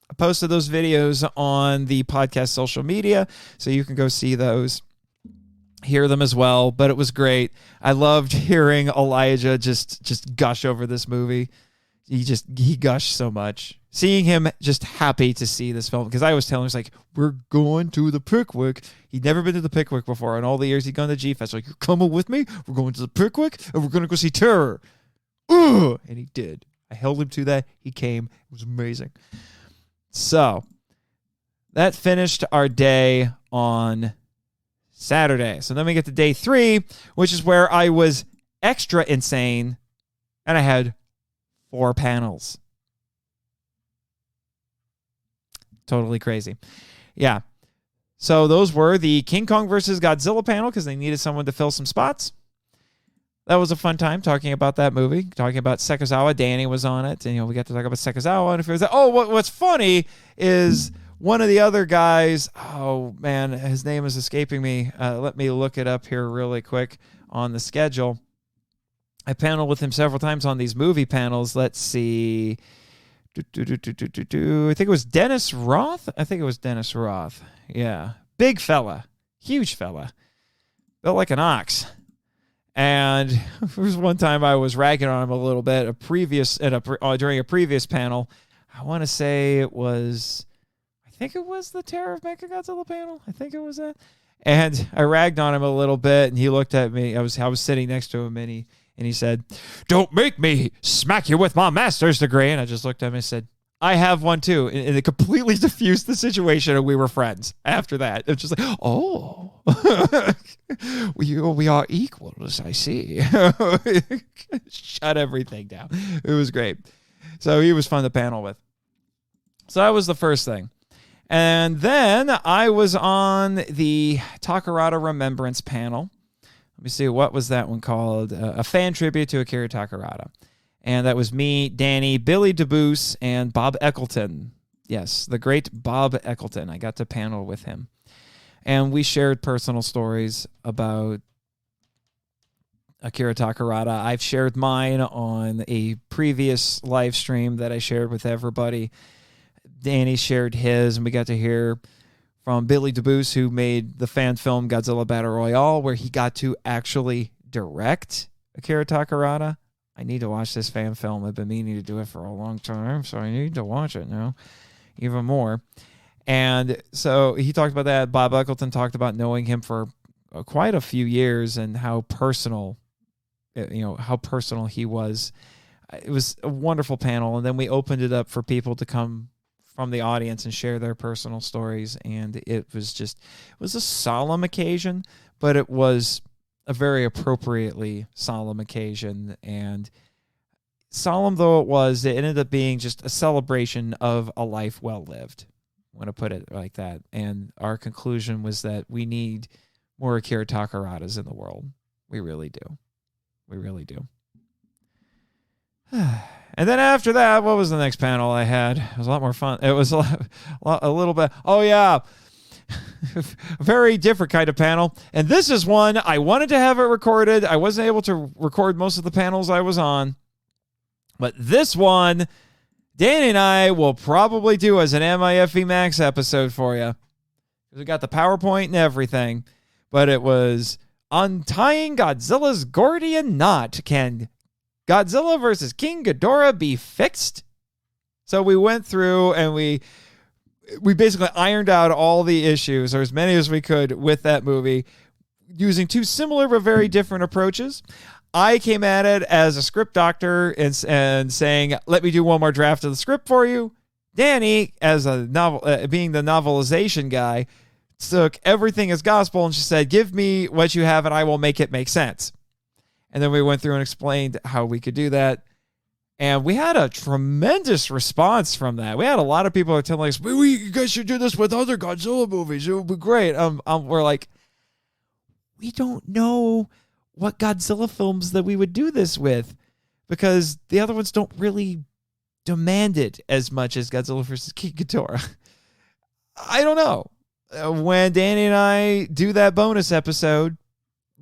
I posted those videos on the podcast social media, so you can go see those, hear them as well, but it was great. I loved hearing Elijah just gush over this movie. He gushed so much. Seeing him just happy to see this film, because I was telling him, like, we're going to the Pickwick. He'd never been to the Pickwick before. In all the years he'd gone to G-Fest, like, you're coming with me? We're going to the Pickwick, and we're going to go see Terror. Ugh! And he did. I held him to that. He came. It was amazing. So, that finished our day on Saturday. So then we get to day 3, which is where I was extra insane, and I had 4 panels. Totally crazy. Yeah. So those were the King Kong versus Godzilla panel because they needed someone to fill some spots. That was a fun time talking about that movie, talking about Sekizawa. Danny was on it, and we got to talk about Sekizawa. And if it was what's funny is one of the other guys. Oh man, his name is escaping me. Let me look it up here really quick on the schedule. I paneled with him several times on these movie panels. Let's see. I think it was Dennis Roth. Yeah. Big fella. Huge fella. Built like an ox. And there was one time I was ragging on him a little bit during a previous panel. I want to say it was the Terror of Mechagodzilla panel. I think it was that. And I ragged on him a little bit, and he looked at me. I was sitting next to him, and he said, "Don't make me smack you with my master's degree." And I just looked at him and said, "I have one too." And it completely diffused the situation, and we were friends after that. It's just like, oh, we are equals, I see. Shut everything down. It was great. So he was fun to panel with. So that was the first thing. And then I was on the Takarada Remembrance panel. Let me see, what was that one called? A fan tribute to Akira Takarada. And that was me, Danny, Billy DeBoose, and Bob Eccleton. Yes, the great Bob Eccleton. I got to panel with him. And we shared personal stories about Akira Takarada. I've shared mine on a previous live stream that I shared with everybody. Danny shared his, and we got to hear from Billy DeBoose, who made the fan film Godzilla Battle Royale, where he got to actually direct Akira Takarada. I need to watch this fan film. I've been meaning to do it for a long time, so I need to watch it now even more. And so he talked about that. Bob Eccleton talked about knowing him for quite a few years and how personal he was. It was a wonderful panel, and then we opened it up for people to come from the audience and share their personal stories, and it was a solemn occasion, but it was a very appropriately solemn occasion. And solemn though it was, it ended up being just a celebration of a life well lived. I want to put it like that. And our conclusion was that we need more Akira Takaradas in the world. We really do. We really do. And then after that, what was the next panel I had? It was a lot more fun. It was a little bit. Oh, yeah. Very different kind of panel. And this is one I wanted to have it recorded. I wasn't able to record most of the panels I was on. But this one, Danny and I will probably do as an MIFV Max episode for you. We got the PowerPoint and everything. But it was Untying Godzilla's Gordian Knot. Can Godzilla versus King Ghidorah be fixed? So we went through and we basically ironed out all the issues, or as many as we could, with that movie, using two similar but very different approaches. I came at it as a script doctor and saying, let me do one more draft of the script for you. Danny, as being the novelization guy, took everything as gospel and she said, give me what you have and I will make it make sense. And then we went through and explained how we could do that. And we had a tremendous response from that. We had a lot of people telling us, you guys should do this with other Godzilla movies. It would be great. We're like, we don't know what Godzilla films that we would do this with, because the other ones don't really demand it as much as Godzilla vs. King Ghidorah. I don't know. When Danny and I do that bonus episode,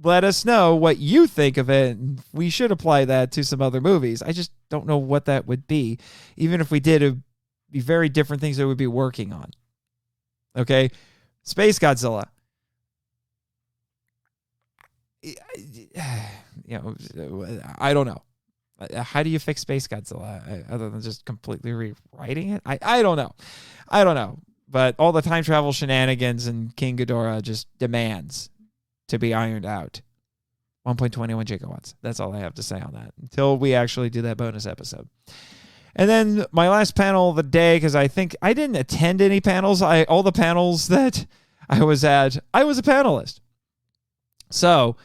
let us know what you think of it. We should apply that to some other movies. I just don't know what that would be. Even if we did, it would be very different things that we'd be working on. Okay? Space Godzilla. I don't know. How do you fix Space Godzilla other than just completely rewriting it? I don't know. I don't know. But all the time travel shenanigans and King Ghidorah just demands to be ironed out. 1.21 gigawatts. That's all I have to say on that until we actually do that bonus episode. And then my last panel of the day, because I think I didn't attend any panels. All the panels that I was at, I was a panelist. So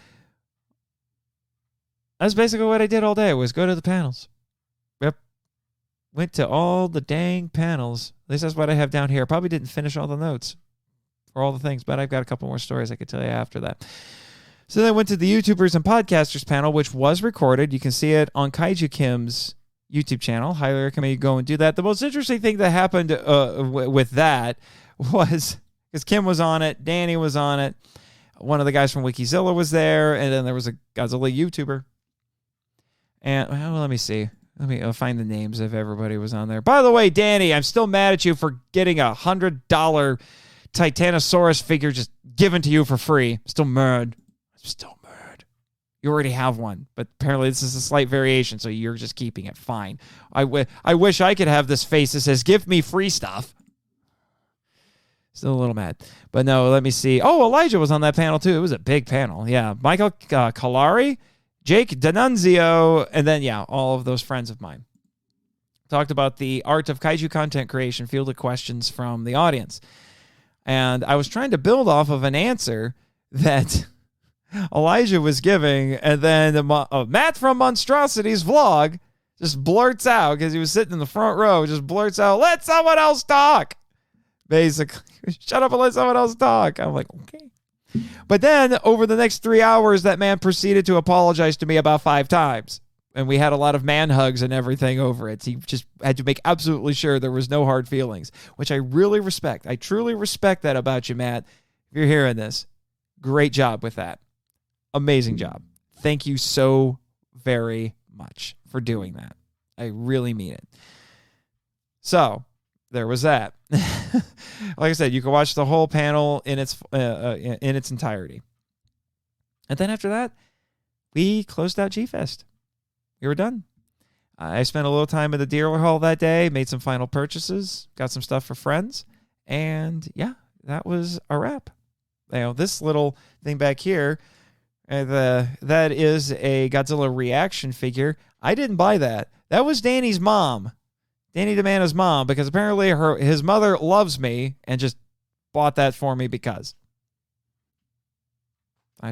that's basically what I did all day, was go to the panels. Yep. Went to all the dang panels. At least that's what I have down here. Probably didn't finish all the notes for all the things, but I've got a couple more stories I could tell you after that. So then I went to the YouTubers and Podcasters panel, which was recorded. You can see it on Kaiju Kim's YouTube channel. Highly recommend you go and do that. The most interesting thing that happened with that was, because Kim was on it, Danny was on it, one of the guys from Wikizilla was there, and then there was a Godzilla YouTuber. And let me see. Let me find the names of everybody who was on there. By the way, Danny, I'm still mad at you for getting $100 Titanosaurus figure just given to you for free. Still mad. You already have one, but apparently this is a slight variation, so you're just keeping it. Fine. I wish I could have this face that says, give me free stuff. Still a little mad. But no, let me see. Oh, Elijah was on that panel too. It was a big panel. Yeah. Michael Kalari, Jake D'Annunzio, and then, yeah, all of those friends of mine. Talked about the art of kaiju content creation, fielded questions from the audience. And I was trying to build off of an answer that Elijah was giving, and then Matt from Monstrosity's vlog just blurts out, because he was sitting in the front row, just blurts out, let someone else talk. Basically, shut up and let someone else talk. I'm like, okay. But then over the next 3 hours, that man proceeded to apologize to me about 5 times. And we had a lot of man hugs and everything over it. He just had to make absolutely sure there was no hard feelings, which I really respect. I truly respect that about you, Matt. If you're hearing this, great job with that. Amazing job. Thank you so very much for doing that. I really mean it. So there was that. Like I said, you can watch the whole panel in its entirety. And then after that, we closed out G-Fest. We were done. I spent a little time at the dealer hall that day, made some final purchases, got some stuff for friends, and yeah, that was a wrap. This little thing back here, that is a Godzilla reaction figure. I didn't buy that. That was Danny's mom. Danny DiManna's mom, because apparently his mother loves me and just bought that for me because.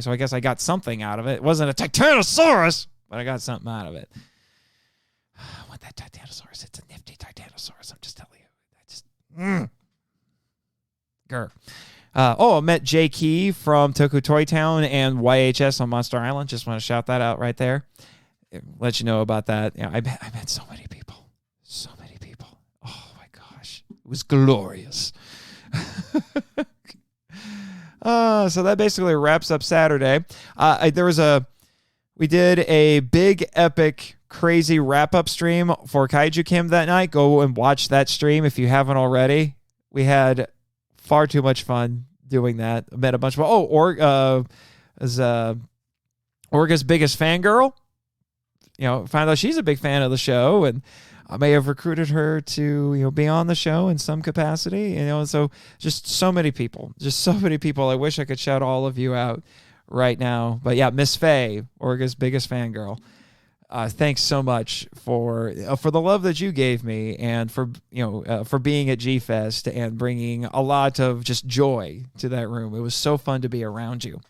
So I guess I got something out of it. It wasn't a Titanosaurus, but I got something out of it. I want that Titanosaurus. It's a nifty Titanosaurus. I'm just telling you. Grr. I met Jay Key from Toku Toy Town and YHS on Monster Island. Just want to shout that out right there. Let you know about that. Yeah, I met so many people. So many people. Oh my gosh. It was glorious. So that basically wraps up Saturday. We did a big, epic, crazy wrap-up stream for Kaiju Kim that night. Go and watch that stream if you haven't already. We had far too much fun doing that. I met a bunch of... Orga's biggest fangirl. Found out she's a big fan of the show, and I may have recruited her to, be on the show in some capacity. So just so many people. I wish I could shout all of you out right now. But yeah, Miss Faye, Orga's biggest fangirl. Thanks so much for the love that you gave me, and for being at G-Fest and bringing a lot of just joy to that room. It was so fun to be around you.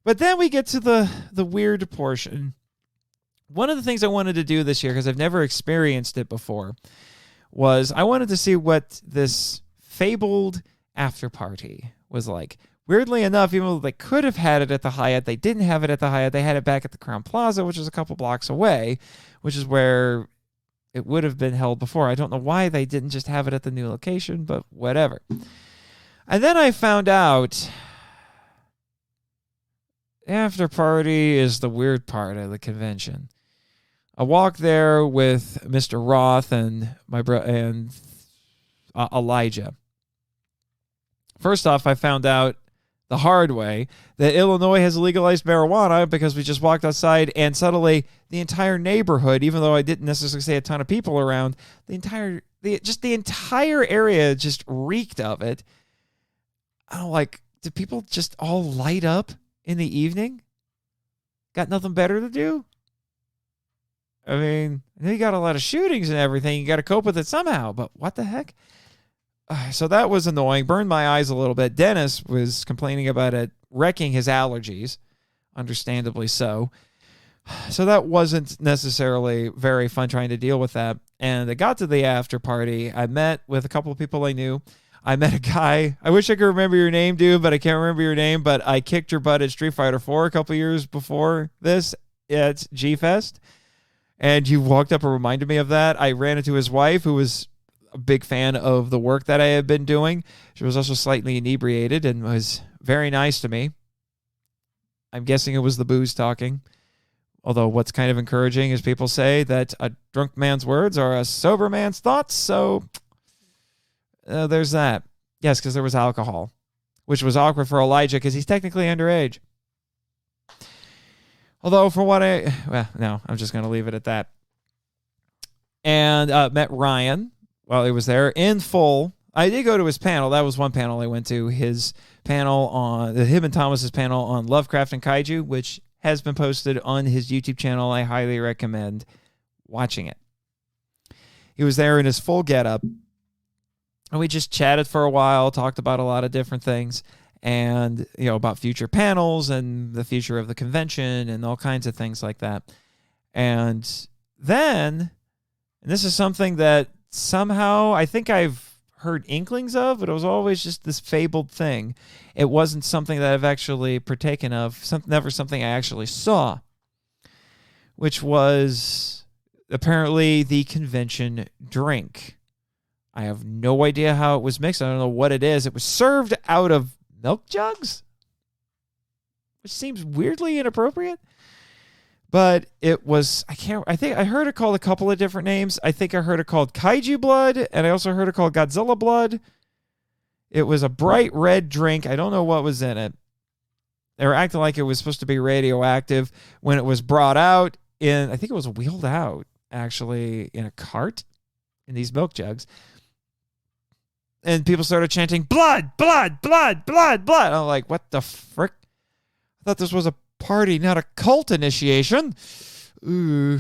But then we get to the weird portion. One of the things I wanted to do this year, because I've never experienced it before, was I wanted to see what this fabled after party was like. Weirdly enough, even though they could have had it at the Hyatt, they didn't have it at the Hyatt. They had it back at the Crowne Plaza, which is a couple blocks away, which is where it would have been held before. I don't know why they didn't just have it at the new location, but whatever. And then I found out after party is the weird part of the convention. I walked there with Mr. Roth and Elijah. First off, I found out the hard way that Illinois has legalized marijuana, because we just walked outside and suddenly the entire neighborhood, even though I didn't necessarily see a ton of people around, the entire area just reeked of it. I don't like, did people just all light up in the evening? Got nothing better to do? I mean, you got a lot of shootings and everything. You got to cope with it somehow, but what the heck? So that was annoying. Burned my eyes a little bit. Dennis was complaining about it wrecking his allergies, understandably so. So that wasn't necessarily very fun trying to deal with that. And I got to the after party. I met with a couple of people I knew. I met a guy. I wish I could remember your name, dude, but I can't remember your name. But I kicked your butt at Street Fighter 4 a couple years before this at G-Fest. And you walked up and reminded me of that. I ran into his wife, who was a big fan of the work that I had been doing. She was also slightly inebriated and was very nice to me. I'm guessing it was the booze talking. Although what's kind of encouraging is people say that a drunk man's words are a sober man's thoughts. So there's that. Yes, because there was alcohol, which was awkward for Elijah because he's technically underage. Although, I'm just going to leave it at that. And met Ryan while he was there in full. I did go to his panel. That was one panel I went to. His panel on him and Thomas's panel on Lovecraft and Kaiju, which has been posted on his YouTube channel. I highly recommend watching it. He was there in his full getup, and we just chatted for a while, talked about a lot of different things, and about future panels and the future of the convention and all kinds of things like that. And then, and this is something that somehow I think I've heard inklings of, but it was always just this fabled thing. It wasn't something that I've actually partaken of, never something I actually saw, which was apparently the convention drink. I have no idea how it was mixed. I don't know what it is. It was served out of milk jugs, which seems weirdly inappropriate. But it was, I think I heard it called a couple of different names. I think I heard it called Kaiju Blood, and I also heard it called Godzilla Blood. It was a bright red drink. I don't know what was in it. They were acting like it was supposed to be radioactive. When it was brought out I think it was wheeled out, actually, in a cart in these milk jugs. And people started chanting, blood, blood, blood, blood, blood. I'm like, what the frick? I thought this was a party, not a cult initiation. Ooh.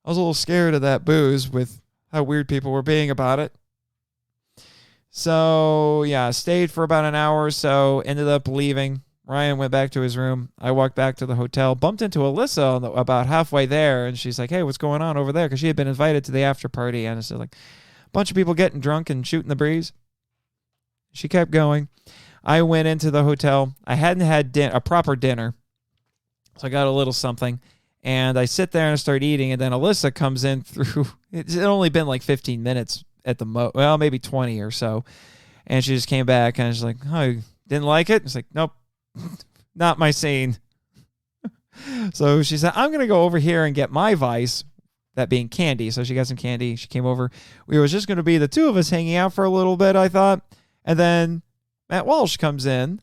I was a little scared of that booze with how weird people were being about it. So, yeah, stayed for about an hour or so, ended up leaving. Ryan went back to his room. I walked back to the hotel, bumped into Alyssa about halfway there, and she's like, hey, what's going on over there? Because she had been invited to the after party, and it's like a bunch of people getting drunk and shooting the breeze. She kept going. I went into the hotel. I hadn't had a proper dinner, so I got a little something. And I sit there and I start eating, and then Alyssa comes in through. It had only been like 15 minutes at the most. Well, maybe 20 or so. And she just came back, and she's like, oh, you didn't like it? It's like, nope, not my scene. So she said, I'm going to go over here and get my vice, that being candy. So she got some candy. She came over. We was just going to be the two of us hanging out for a little bit, I thought. And then Matt Walsh comes in,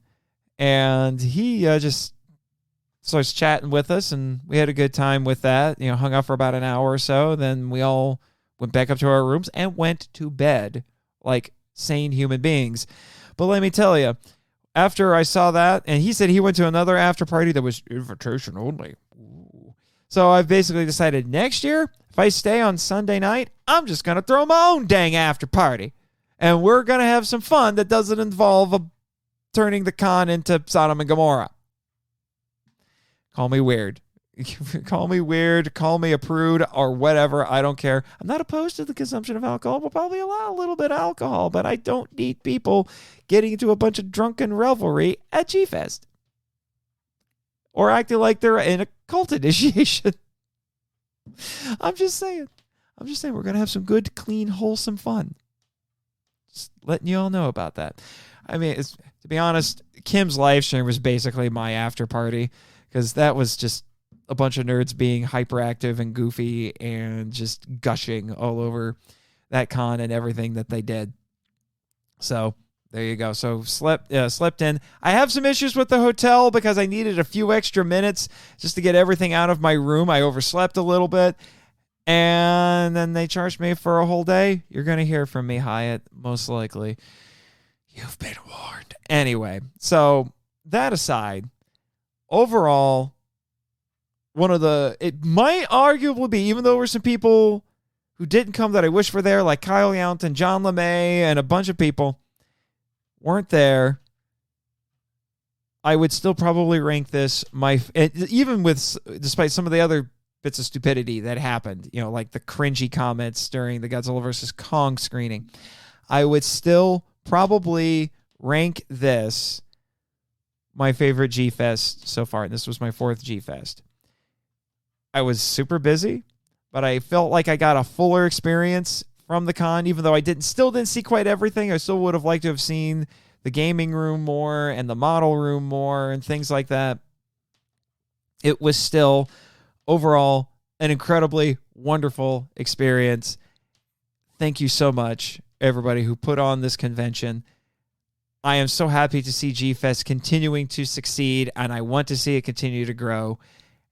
and he just starts chatting with us, and we had a good time with that. Hung out for about an hour or so. Then we all went back up to our rooms and went to bed like sane human beings. But let me tell you, after I saw that, and he said he went to another after party that was invitation only. Ooh. So I've basically decided next year, if I stay on Sunday night, I'm just going to throw my own dang after party. And we're going to have some fun that doesn't involve turning the con into Sodom and Gomorrah. Call me weird. Call me weird. Call me a prude or whatever. I don't care. I'm not opposed to the consumption of alcohol. We'll probably allow a little bit of alcohol, but I don't need people getting into a bunch of drunken revelry at G-Fest. Or acting like they're in a cult initiation. I'm just saying we're going to have some good, clean, wholesome fun. Just letting you all know about that. I mean, to be honest, Kim's live stream was basically my after party, because that was just a bunch of nerds being hyperactive and goofy and just gushing all over that con and everything that they did. So there you go. So slept in. I have some issues with the hotel because I needed a few extra minutes just to get everything out of my room. I overslept a little bit. And then they charged me for a whole day. You're going to hear from me, Hyatt, most likely. You've been warned. Anyway, so that aside, overall, it might arguably be, even though there were some people who didn't come that I wish were there, like Kyle Yount and John LeMay and a bunch of people weren't there, I would still probably rank this despite some of the other bits of stupidity that happened, like the cringy comments during the Godzilla vs. Kong screening, I would still probably rank this my favorite G-Fest so far. And this was my 4th G-Fest. I was super busy, but I felt like I got a fuller experience from the con, even though I still didn't see quite everything. I still would have liked to have seen the gaming room more and the model room more and things like that. It was still overall an incredibly wonderful experience. Thank you so much, everybody who put on this convention. I am so happy to see G-Fest continuing to succeed, and I want to see it continue to grow.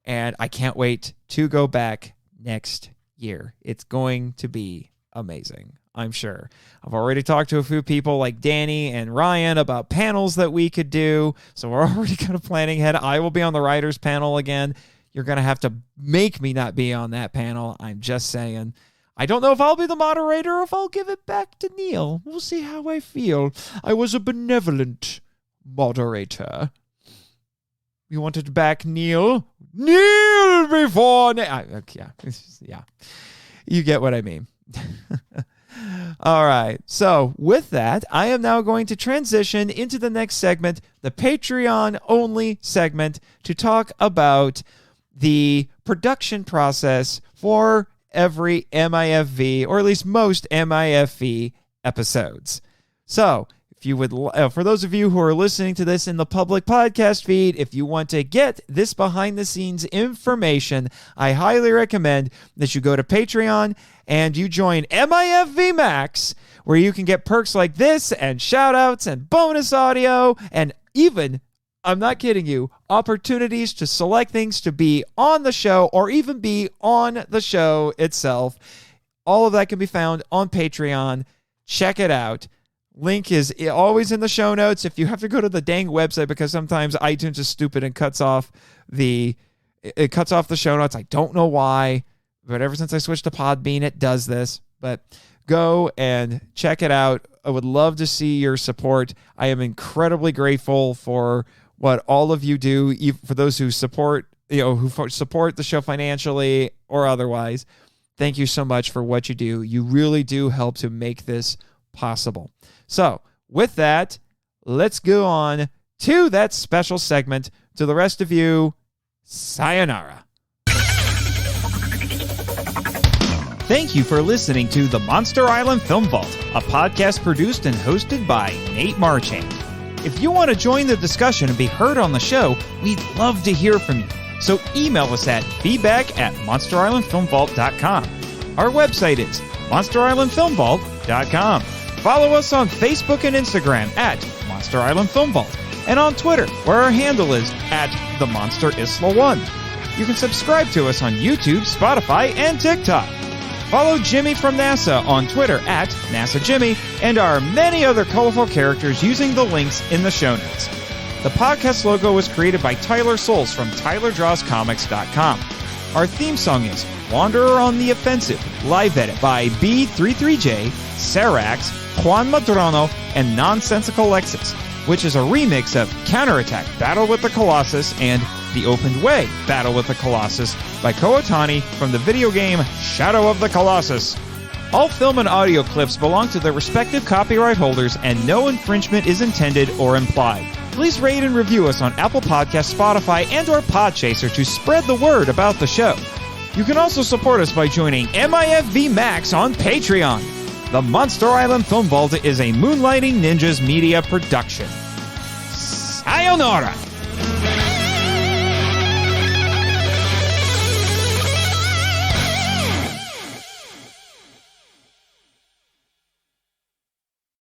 And I can't wait to go back next year. It's going to be amazing, I'm sure. I've already talked to a few people like Danny and Ryan about panels that we could do, so we're already kind of planning ahead. I will be on the writers panel again. You're going to have to make me not be on that panel. I'm just saying. I don't know if I'll be the moderator or if I'll give it back to Neil. We'll see how I feel. I was a benevolent moderator. You wanted back Neil? Neil before... Yeah. You get what I mean. All right. So with that, I am now going to transition into the next segment, the Patreon-only segment, to talk about the production process for every MIFV, or at least most MIFV episodes. So, if you would, for those of you who are listening to this in the public podcast feed, if you want to get this behind-the-scenes information, I highly recommend that you go to Patreon and you join MIFV Max, where you can get perks like this and shout-outs and bonus audio and even, I'm not kidding you, opportunities to select things to be on the show or even be on the show itself. All of that can be found on Patreon. Check it out. Link is always in the show notes. If you have to go to the dang website because sometimes iTunes is stupid and cuts off the show notes. I don't know why, but ever since I switched to Podbean, it does this. But go and check it out. I would love to see your support. I am incredibly grateful for what all of you do, for those who support, who support the show financially or otherwise. Thank you so much for what you do. You really do help to make this possible. So, with that, let's go on to that special segment. To the rest of you, sayonara. Thank you for listening to the Monster Island Film Vault, a podcast produced and hosted by Nate Marchand. If you want to join the discussion and be heard on the show, we'd love to hear from you. So email us at feedback@monsterislandfilmvault.com. Our website is monsterislandfilmvault.com. Follow us on Facebook and Instagram at Monster Island Film Vault, and on Twitter, where our handle is at The Monster Isla 1. You can subscribe to us on YouTube, Spotify, and TikTok. Follow Jimmy from NASA on Twitter at NASAJimmy, and our many other colorful characters using the links in the show notes. The podcast logo was created by Tyler Souls from TylerDrawsComics.com. Our theme song is Wanderer on the Offensive, live edit by B33J, Sarax, Juan Madrono, and Nonsensical Lexus, which is a remix of Counterattack Battle with the Colossus and The Opened Way Battle with the Colossus by Kootani from the video game Shadow of the Colossus. All film and audio clips belong to their respective copyright holders and no infringement is intended or implied. Please rate and review us on Apple Podcasts, Spotify, and or Podchaser to spread the word about the show. You can also support us by joining MIFV Max on Patreon. The Monster Island Film Vault is a Moonlighting Ninjas media production. Sayonara!